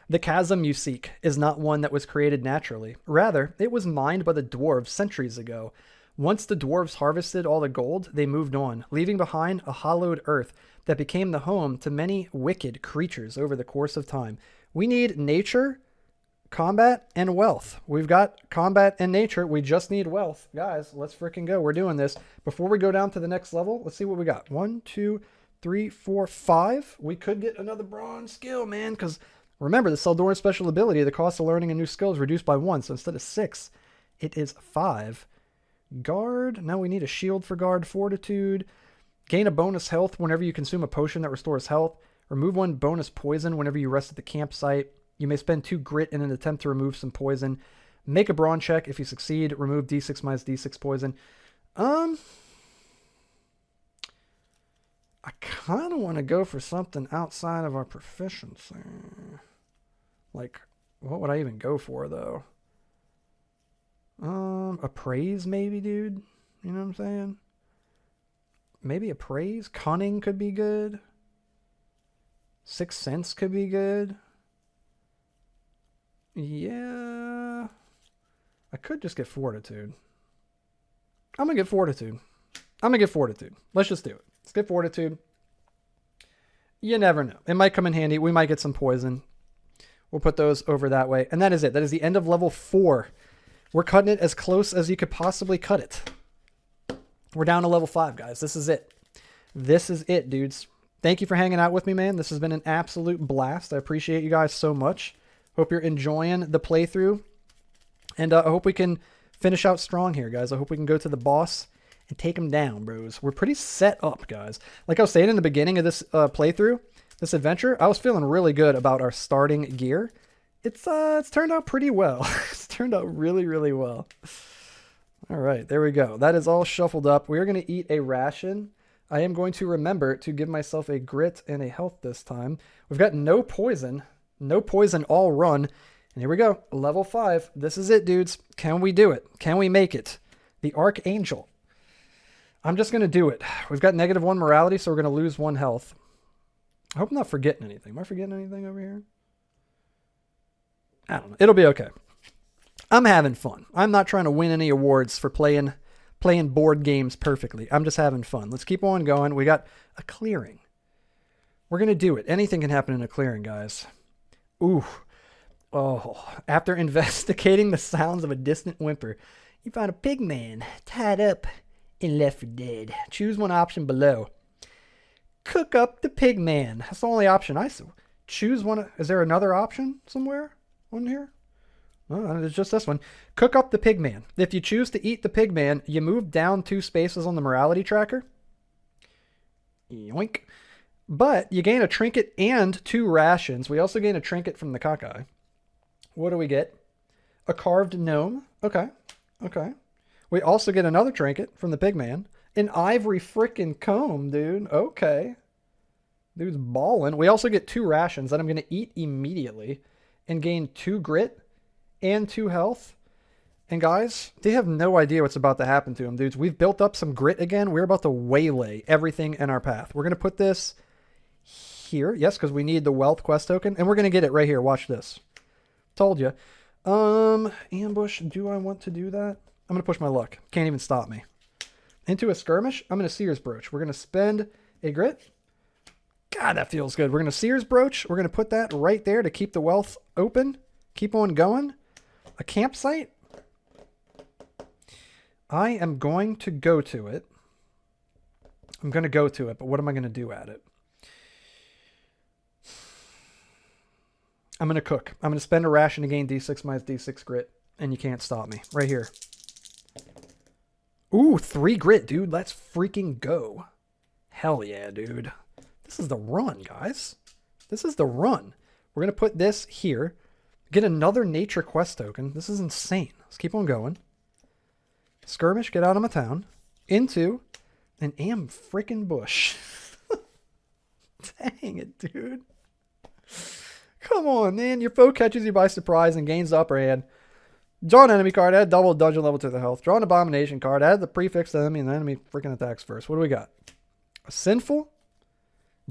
The chasm you seek is not one that was created naturally. Rather, it was mined by the dwarves centuries ago. Once the dwarves harvested all the gold, they moved on, leaving behind a hollowed earth that became the home to many wicked creatures over the course of time. We need nature, combat, and wealth. We've got combat and nature. We just need wealth. Guys, let's freaking go. We're doing this. Before we go down to the next level, let's see what we got. 1, 2, 3, 4, 5. We could get another bronze skill, man, because remember, the Seldoran special ability, the cost of learning a new skill is reduced by 1. So instead of 6, it is 5. Guard. Now we need a shield for guard. Fortitude. Gain a bonus health whenever you consume a potion that restores health. Remove 1 bonus poison whenever you rest at the campsite. You may spend 2 grit in an attempt to remove some poison. Make a brawn check. If you succeed, remove d6 minus d6 poison. I kind of want to go for something outside of our proficiency. Like, what would I even go for, though? Appraise maybe, dude. You know what I'm saying? Maybe appraise. Cunning could be good. Sixth Sense could be good. Yeah. I could just get Fortitude. I'm going to get Fortitude. Let's just do it. Let's get Fortitude. You never know. It might come in handy. We might get some poison. We'll put those over that way. And that is it. That is the end of level 4. We're cutting it as close as you could possibly cut it. We're down to level 5, guys. This is it. This is it, dudes. Thank you for hanging out with me, man. This has been an absolute blast. I appreciate you guys so much. Hope you're enjoying the playthrough. And I hope we can finish out strong here, guys. I hope we can go to the boss and take him down, bros. We're pretty set up, guys. Like I was saying in the beginning of this playthrough, this adventure, I was feeling really good about our starting gear. It's turned out pretty well. It's turned out really, really well. All right, there we go. That is all shuffled up. We are going to eat a ration. I am going to remember to give myself a grit and a health this time. We've got no poison. No poison all run. And here we go. Level 5. This is it, dudes. Can we do it? Can we make it? The Archangel. I'm just going to do it. We've got -1 morality, so we're going to lose 1 health. I hope I'm not forgetting anything. Am I forgetting anything over here? I don't know. It'll be okay. I'm having fun. I'm not trying to win any awards for playing board games perfectly. I'm just having fun. Let's keep on going. We got a clearing. We're going to do it. Anything can happen in a clearing, guys. Ooh. Oh. After investigating the sounds of a distant whimper, you found a pig man tied up and left for dead. Choose one option below. Cook up the pig man. That's the only option I see. Choose one. Is there another option somewhere on here? Oh, it's just this one. Cook up the pig man. If you choose to eat the pig man, you move down 2 spaces on the morality tracker. Yoink. But you gain a trinket and 2 rations. We also gain a trinket from the cockeye. What do we get? A carved gnome. Okay. Okay. We also get another trinket from the pig man. An ivory frickin' comb, dude. Okay. Dude's balling. We also get 2 rations that I'm going to eat immediately and gain 2 grit and 2 health. And guys, they have no idea what's about to happen to them, dudes. We've built up some grit again. We're about to waylay everything in our path. We're going to put this here. Yes, because we need the wealth quest token. And we're going to get it right here. Watch this. Told you. Ambush. Do I want to do that? I'm going to push my luck. Can't even stop me. Into a skirmish. I'm going to Seer's Brooch. We're going to spend a grit. God, that feels good. We're going to Seer's Brooch. We're going to put that right there to keep the wealth open. Keep on going. A campsite. I am going to go to it. I'm going to go to it, but what am I going to do at it? I'm going to cook. I'm going to spend a ration to gain d6 minus d6 grit, and you can't stop me. Right here. Ooh, 3 grit, dude. Let's freaking go. Hell yeah, dude. This is the run, guys. This is the run. We're going to put this here. Get another nature quest token. This is insane. Let's keep on going. Skirmish, get out of my town. Into An am freaking bush. Dang it, dude. Come on, man. Your foe catches you by surprise and gains the upper hand. Draw an enemy card. Add double dungeon level to the health. Draw an abomination card. Add the prefix to the enemy, and the enemy freaking attacks first. What do we got? A sinful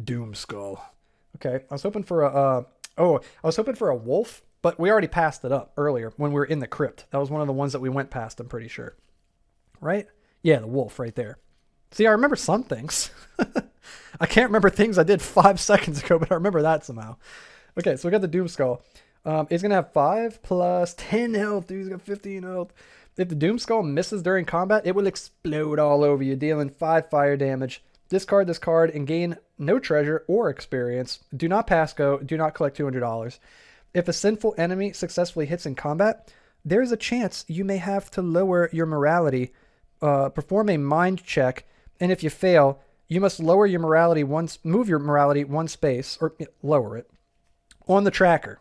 doom skull. Okay, I was hoping for a I was hoping for a wolf, but we already passed it up earlier when we were in the crypt. That was one of the ones that we went past, I'm pretty sure. Right? Yeah, the wolf right there. See, I remember some things. I can't remember things I did 5 seconds ago, but I remember that somehow. Okay, so we got the Doom Skull. He's going to have 5 plus 10 health. Dude, he's got 15 health. If the Doom Skull misses during combat, it will explode all over you, dealing 5 fire damage. Discard this card and gain no treasure or experience. Do not pass go. Do not collect $200. If a sinful enemy successfully hits in combat, there is a chance you may have to lower your morality. Perform a mind check, and if you fail, you must lower your morality move your morality 1 space, or lower it, on the tracker.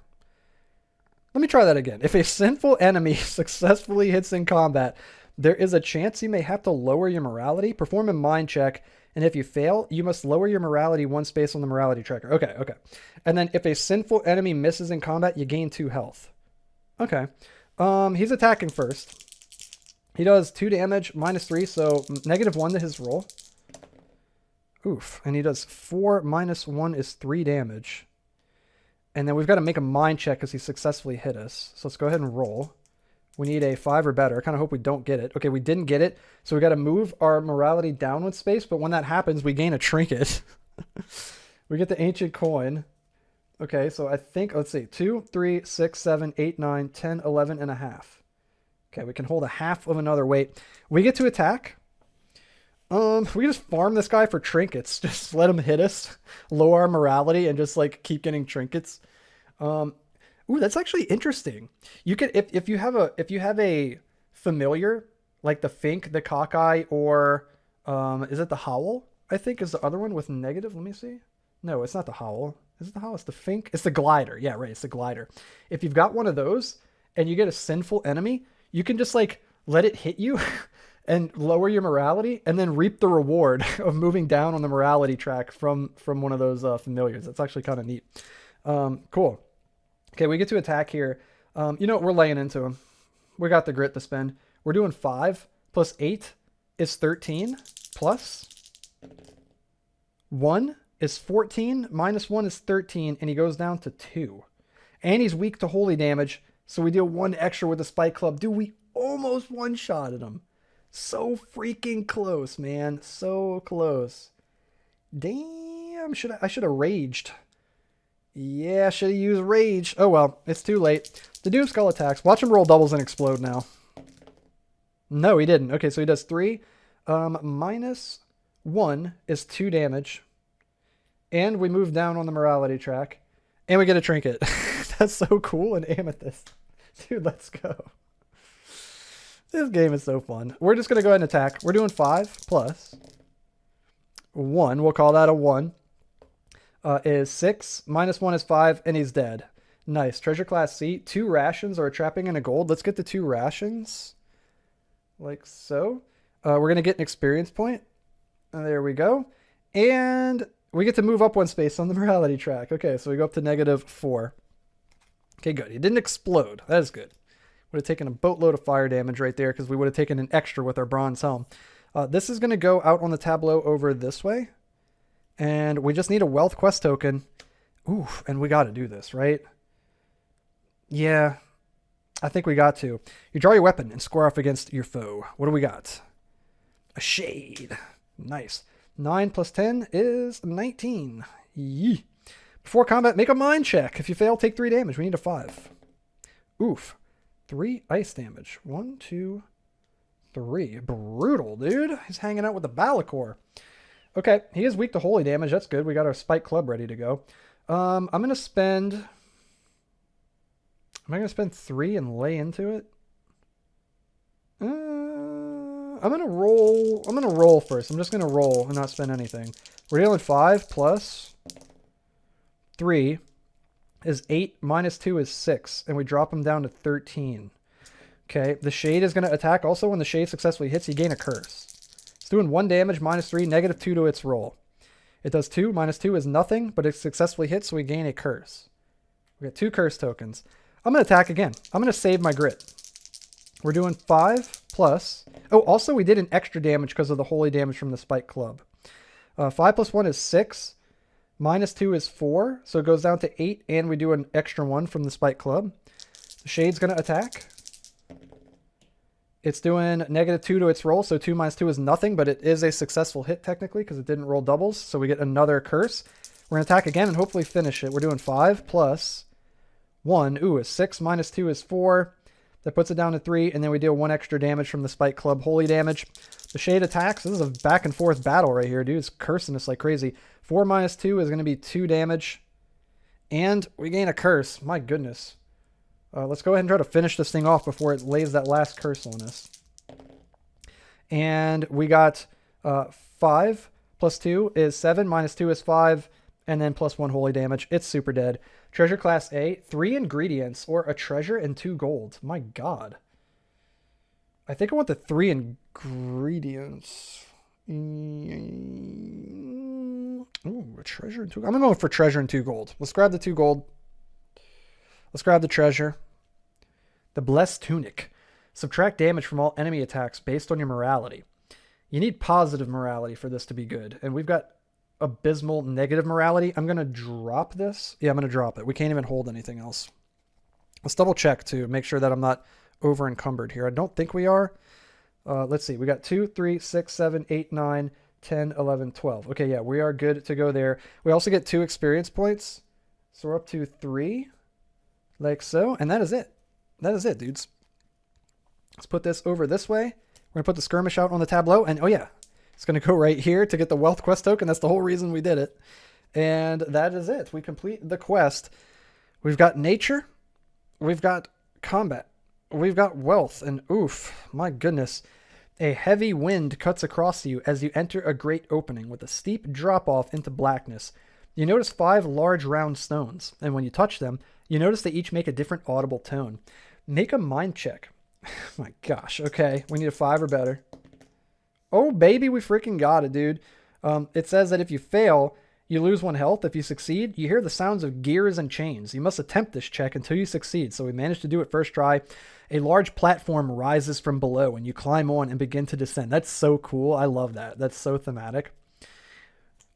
Let me try that again. If a sinful enemy successfully hits in combat, there is a chance you may have to lower your morality. Perform a mind check, and if you fail, you must lower your morality 1 space on the morality tracker. Okay. And then if a sinful enemy misses in combat, you gain 2 health. Okay. He's attacking first. He does 2 damage, -3, so -1 to his roll. Oof. And he does 4 minus 1 is 3 damage. And then we've got to make a mind check because he successfully hit us. So let's go ahead and roll. We need a 5 or better. I kind of hope we don't get it. Okay, we didn't get it. So we got to move our morality down 1 space. But when that happens, we gain a trinket. We get the ancient coin. Okay, so I think, let's see, 2, 3, 6, 7, 8, 9, 10, 11 and a half. Okay, we can hold a half of another weight. We get to attack. We just farm this guy for trinkets. Just let him hit us, lower our morality, and just like keep getting trinkets. Ooh, that's actually interesting. You could if you have a familiar like the Fink, the Cockeye, or is it the Howl? I think is the other one with negative. Let me see. No, it's not the Howl. Is it the Howl? It's the Fink. It's the Glider. Yeah, right. It's the Glider. If you've got one of those and you get a sinful enemy, you can just like let it hit you and lower your morality and then reap the reward of moving down on the morality track from one of those familiars. That's actually kind of neat. Cool. Okay, we get to attack here. You know what? We're laying into him. We got the grit to spend. We're doing 5 plus 8 is 13 plus 1 is 14 minus 1 is 13, and he goes down to 2. And he's weak to holy damage. So we deal 1 extra with the Spike Club. Dude, we almost one-shotted him. So freaking close, man. So close. Damn. I should have raged. Yeah, I should have used rage. Oh, well. It's too late. The Doom Skull attacks. Watch him roll doubles and explode now. No, he didn't. Okay, so he does 3. Minus 1 is 2 damage. And we move down on the morality track. And we get a trinket. That's so cool. An amethyst. Dude, let's go. This game is so fun. We're just going to go ahead and attack. We're doing 5 plus 1. We'll call that a 1. Is 6. Minus 1 is 5. And he's dead. Nice. Treasure class C. 2 rations or a trapping and a gold. Let's get the 2 rations. Like so. We're going to get an experience point. There we go. And we get to move up 1 space on the morality track. Okay, so we go up to -4. Okay, good. He didn't explode. That is good. Would have taken a boatload of fire damage right there because we would have taken an extra with our bronze helm. This is going to go out on the tableau over this way. And we just need a wealth quest token. Ooh, and we got to do this, right? Yeah, I think we got to. You draw your weapon and square off against your foe. What do we got? A shade. Nice. 9 plus 10 is 19. Yee. Before combat, make a mind check. If you fail, take 3 damage. We need a 5. Oof. 3 ice damage. 1, 2, 3. Brutal, dude. He's hanging out with the Balakor. Okay, he is weak to holy damage. That's good. We got our Spike Club ready to go. I'm going to spend... Am I going to spend 3 and lay into it? I'm going to roll first. I'm just going to roll and not spend anything. We're dealing 5 plus 3 is 8 minus 2 is 6. And we drop him down to 13. Okay, the Shade is going to attack. Also, when the Shade successfully hits, you gain a curse. doing 1 damage, -3, -2 to its roll. It does 2. -2 is nothing, but it successfully hits, so we gain a curse. We got 2 curse tokens. I'm going to attack again. I'm going to save my grit. We're doing 5 plus. Oh, also we did an extra damage because of the holy damage from the spike club. 5 plus 1 is 6. -2 is 4. So it goes down to 8, and we do an extra 1 from the spike club. The shade's going to attack. It's doing -2 to its roll, so 2 - 2 is nothing, but it is a successful hit technically because it didn't roll doubles, so we get another curse. We're going to attack again and hopefully finish it. We're doing 5 plus 1. Ooh, a 6 - 2 is 4. That puts it down to 3, and then we deal 1 extra damage from the spike club, holy damage. The shade attacks. This is a back and forth battle right here, dude. It's cursing us like crazy. 4 - 2 is going to be 2 damage, and we gain a curse. My goodness. Let's go ahead and try to finish this thing off before it lays that last curse on us. And we got 5 plus 2 is 7, -2 is 5, and then plus 1 holy damage. It's super dead. Treasure class A, 3 ingredients or a treasure and 2 gold. My God. I think I want the 3 ingredients. Ooh, a treasure and 2. I'm going to go for treasure and 2 gold. Let's grab the 2 gold. Let's grab the treasure. The Blessed Tunic. Subtract damage from all enemy attacks based on your morality. You need positive morality for this to be good. And we've got abysmal negative morality. I'm going to drop this. Yeah, I'm going to drop it. We can't even hold anything else. Let's double check to make sure that I'm not over encumbered here. I don't think we are. Let's see. We got 2, 3, 6, 7, 8, 9, 10, 11, 12. Okay, yeah, we are good to go there. We also get 2 experience points. So we're up to 3. Like so. And that is it. That is it, dudes. Let's put this over this way. We're going to put the skirmish out on the tableau. And oh yeah, it's going to go right here to get the wealth quest token. That's the whole reason we did it. And that is it. We complete the quest. We've got nature. We've got combat. We've got wealth. And oof, my goodness. A heavy wind cuts across you as you enter a great opening with a steep drop off into blackness. You notice 5 large round stones. And when you touch them, you notice they each make a different audible tone. Make a mind check. My gosh. Okay. We need a 5 or better. Oh, baby. We freaking got it, dude. It says that if you fail, you lose 1 health. If you succeed, you hear the sounds of gears and chains. You must attempt this check until you succeed. So we managed to do it first try. A large platform rises from below and you climb on and begin to descend. That's so cool. I love that. That's so thematic.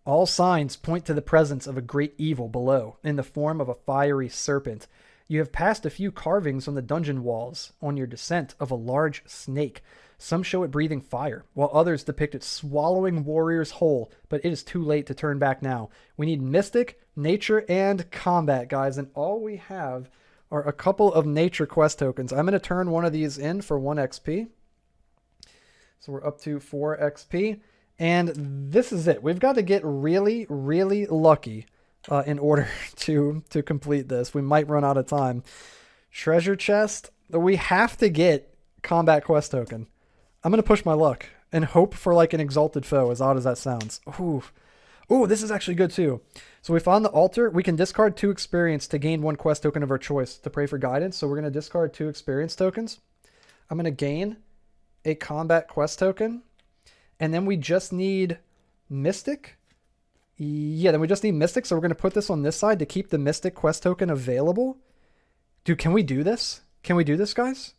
All signs point to the presence of a great evil below in the form of a fiery serpent. You have passed a few carvings on the dungeon walls on your descent of a large snake. Some show it breathing fire, while others depict it swallowing warriors whole, but it is too late to turn back now. We need mystic, nature, and combat, guys, and all we have are a couple of nature quest tokens. I'm going to turn one of these in for 1 XP. So we're up to 4 XP. And this is it. We've got to get really, really lucky in order to complete this. We might run out of time. Treasure chest. We have to get combat quest token. I'm going to push my luck and hope for like an exalted foe, as odd as that sounds. Ooh. Ooh, this is actually good too. So we found the altar. We can discard 2 experience to gain 1 quest token of our choice to pray for guidance. So we're going to discard 2 experience tokens. I'm going to gain a combat quest token. And then we just need Mystic. Yeah, then we just need Mystic. So we're going to put this on this side to keep the Mystic quest token available. Dude, can we do this? Can we do this, guys?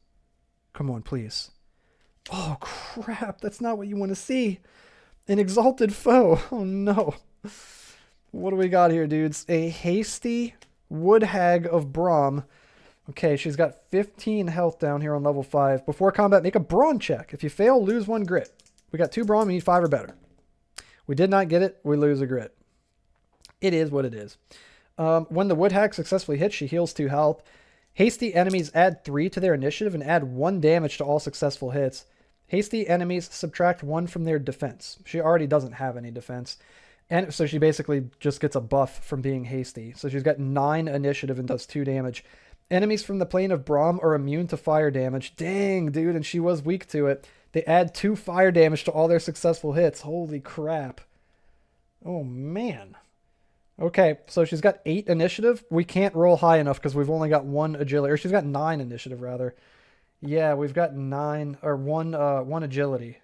Come on, please. Oh, crap. That's not what you want to see. An exalted foe. Oh, no. What do we got here, dudes? A hasty wood hag of Brahm. Okay, she's got 15 health down here on level 5. Before combat, make a brawn check. If you fail, lose 1 grit. We got 2 brawn, we need 5 or better. We did not get it, we lose a grit. It is what it is. When the wood hag successfully hits, she heals 2 health. Hasty enemies add 3 to their initiative and add 1 damage to all successful hits. Hasty enemies subtract 1 from their defense. She already doesn't have any defense. And so she basically just gets a buff from being hasty. So she's got 9 initiative and does 2 damage. Enemies from the plane of Brahm are immune to fire damage. Dang, dude, and she was weak to it. They add 2 fire damage to all their successful hits. Holy crap. Oh, man. Okay, so she's got 8 initiative. We can't roll high enough because we've only got 1 agility. Or she's got 9 initiative, rather. Yeah, we've got 9, or 1 agility.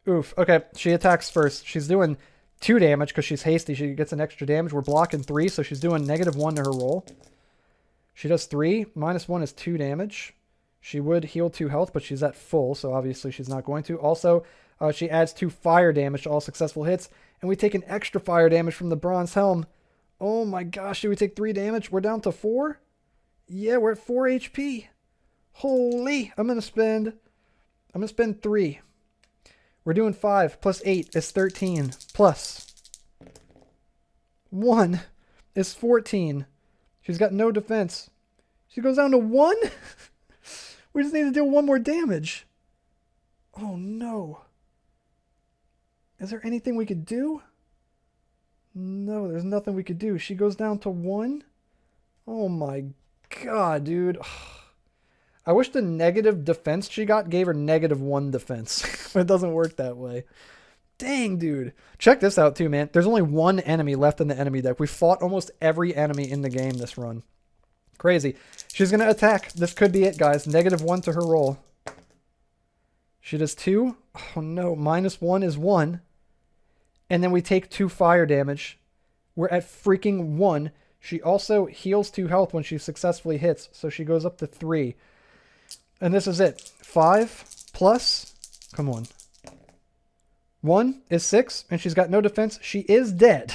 Oof. Okay, she attacks first. She's doing 2 damage because she's hasty. She gets an extra damage. We're blocking 3, so she's doing -1 to her roll. She does 3. -1 is 2 damage. She would heal 2 health, but she's at full, so obviously she's not going to. Also, she adds 2 fire damage to all successful hits, and we take an extra fire damage from the bronze helm. Oh my gosh, do we take 3 damage? We're down to 4? Yeah, we're at 4 HP. Holy, I'm gonna spend 3. We're doing 5 plus 8 is 13 plus 1 is 14. She's got no defense. She goes down to 1? We just need to deal 1 more damage. Oh no. Is there anything we could do? No, there's nothing we could do. She goes down to 1? Oh my god, dude. I wish the negative defense she got gave her -1 defense. It doesn't work that way. Dang, dude. Check this out too, man. There's only 1 enemy left in the enemy deck. We fought almost every enemy in the game this run. Crazy. She's going to attack. This could be it, guys. -1 to her roll. She does 2. Oh, no. -1 is 1. And then we take 2 fire damage. We're at freaking 1. She also heals 2 health when she successfully hits, so she goes up to 3. And this is it. 5 plus, come on, 1 is 6, and she's got no defense. She is dead.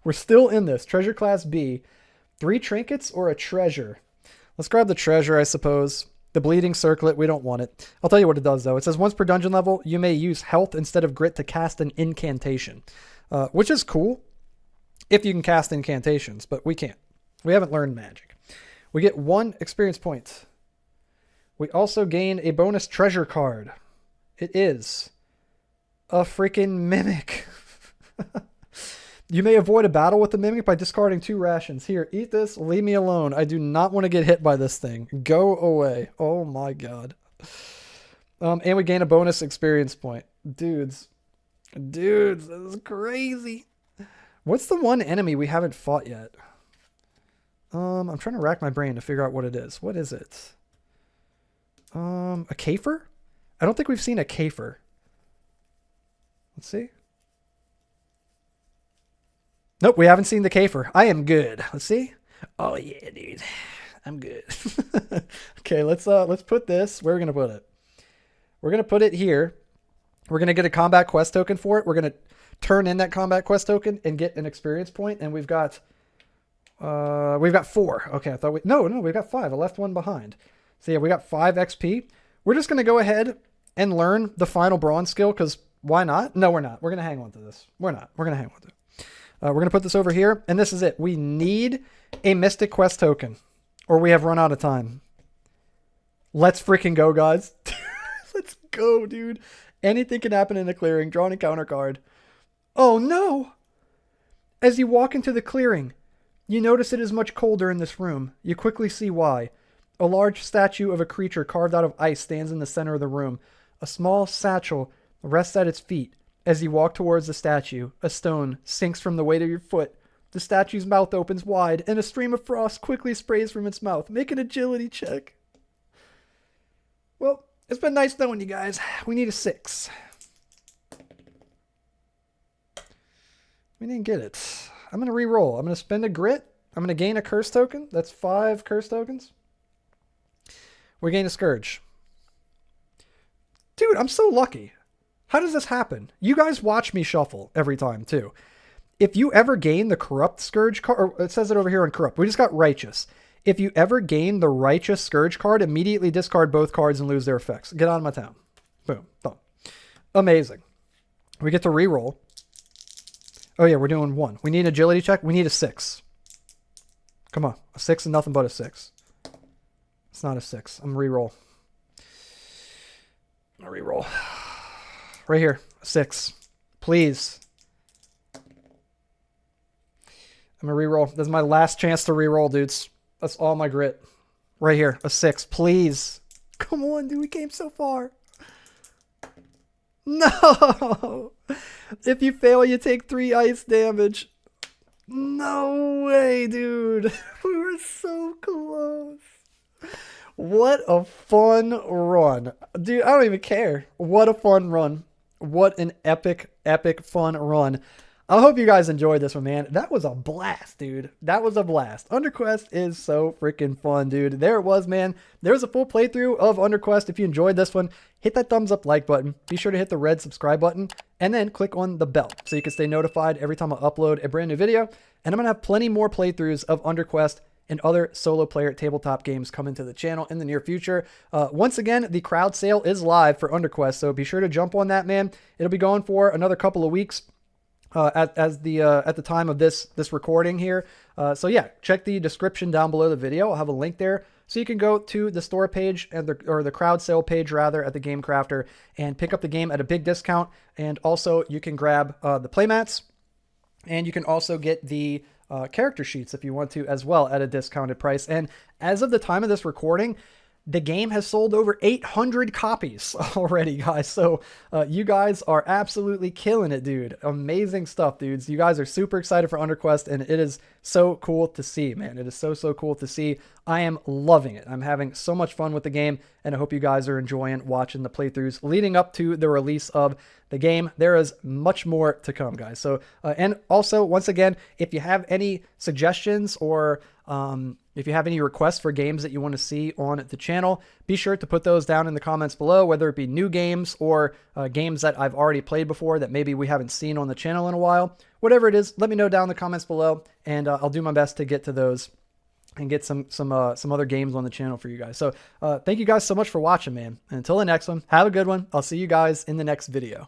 We're still in this. Treasure class B. 3 trinkets or a treasure? Let's grab the treasure, I suppose. The bleeding circlet, we don't want it. I'll tell you what it does, though. It says once per dungeon level, you may use health instead of grit to cast an incantation, which is cool if you can cast incantations, but we can't. We haven't learned magic. We get 1 experience point. We also gain a bonus treasure card. It is a freaking mimic. You may avoid a battle with the mimic by discarding 2 rations. Here, eat this. Leave me alone. I do not want to get hit by this thing. Go away. Oh my god. And we gain a bonus experience point. Dudes, this is crazy. What's the 1 enemy we haven't fought yet? I'm trying to rack my brain to figure out what it is. What is it? A Kafer? I don't think we've seen a Kafer. Let's see. Nope, we haven't seen the Kafer. I am good. Let's see. Oh yeah, dude. I'm good. Okay, let's put this. Where are we gonna put it? We're gonna put it here. We're gonna get a combat quest token for it. We're gonna turn in that combat quest token and get an experience point, and we've got 4. Okay, I thought no, we've got 5. I left 1 behind. So yeah, we got 5 XP. We're just going to go ahead and learn the final bronze skill, because why not? No, we're not. We're going to hang on to this. We're not. We're going to hang on to it. We're going to put this over here, and this is it. We need a Mystic Quest token, or we have run out of time. Let's freaking go, guys. Let's go, dude. Anything can happen in a clearing. Draw an encounter card. Oh, no! As you walk into the clearing, you notice it is much colder in this room. You quickly see why. A large statue of a creature carved out of ice stands in the center of the room. A small satchel rests at its feet. As you walk towards the statue, a stone sinks from the weight of your foot. The statue's mouth opens wide, and a stream of frost quickly sprays from its mouth. Make an agility check. Well, it's been nice knowing you guys. We need a 6. We didn't get it. I'm going to re-roll. I'm going to spend a grit. I'm going to gain a curse token. That's 5 curse tokens. We gain a Scourge. Dude, I'm so lucky. How does this happen? You guys watch me shuffle every time, too. If you ever gain the Corrupt Scourge card, or it says it over here in Corrupt. We just got Righteous. If you ever gain the Righteous Scourge card, immediately discard both cards and lose their effects. Get out of my town. Boom. Done. Amazing. We get to re-roll. Oh, yeah, we're doing 1. We need an agility check. We need a 6. Come on. A 6 and nothing but a 6. It's not a 6. I'm re-roll. I'm gonna re-roll. Right here. A 6. Please. I'm gonna re-roll. This is my last chance to re-roll, dudes. That's all my grit. Right here. A 6. Please. Come on, dude. We came so far. No! If you fail, you take 3 ice damage. No way, dude. We were so close. What a fun run. Dude, I don't even care. What a fun run. What an epic, epic fun run. I hope you guys enjoyed this one, man. That was a blast, dude. That was a blast. UnderQuest is so freaking fun, dude. There it was, man. There's a full playthrough of UnderQuest. If you enjoyed this one, hit that thumbs up like button. Be sure to hit the red subscribe button and then click on the bell so you can stay notified every time I upload a brand new video. And I'm going to have plenty more playthroughs of UnderQuest and other solo player tabletop games coming to the channel in the near future. Once again, the crowd sale is live for UnderQuest, so be sure to jump on that, man. It'll be going for another couple of weeks. At the time of this recording here. So yeah, check the description down below the video. I'll have a link there so you can go to the store page or the crowd sale page rather at the Game Crafter and pick up the game at a big discount. And also you can grab the playmats, and you can also get the character sheets if you want to as well at a discounted price. And as of the time of this recording, the game has sold over 800 copies already, guys. So you guys are absolutely killing it, dude. Amazing stuff, dudes. You guys are super excited for UnderQuest, and it is so cool to see, man. It is so cool to see. I am loving it. I'm having so much fun with the game, and I hope you guys are enjoying watching the playthroughs leading up to the release of the game. There is much more to come, guys. So, and also, once again, if you have any suggestions or if you have any requests for games that you want to see on the channel, be sure to put those down in the comments below, whether it be new games or games that I've already played before that maybe we haven't seen on the channel in a while. Whatever it is, let me know down in the comments below, and I'll do my best to get to those and get some other games on the channel for you guys. So thank you guys so much for watching, man. And until the next one, have a good one. I'll see you guys in the next video.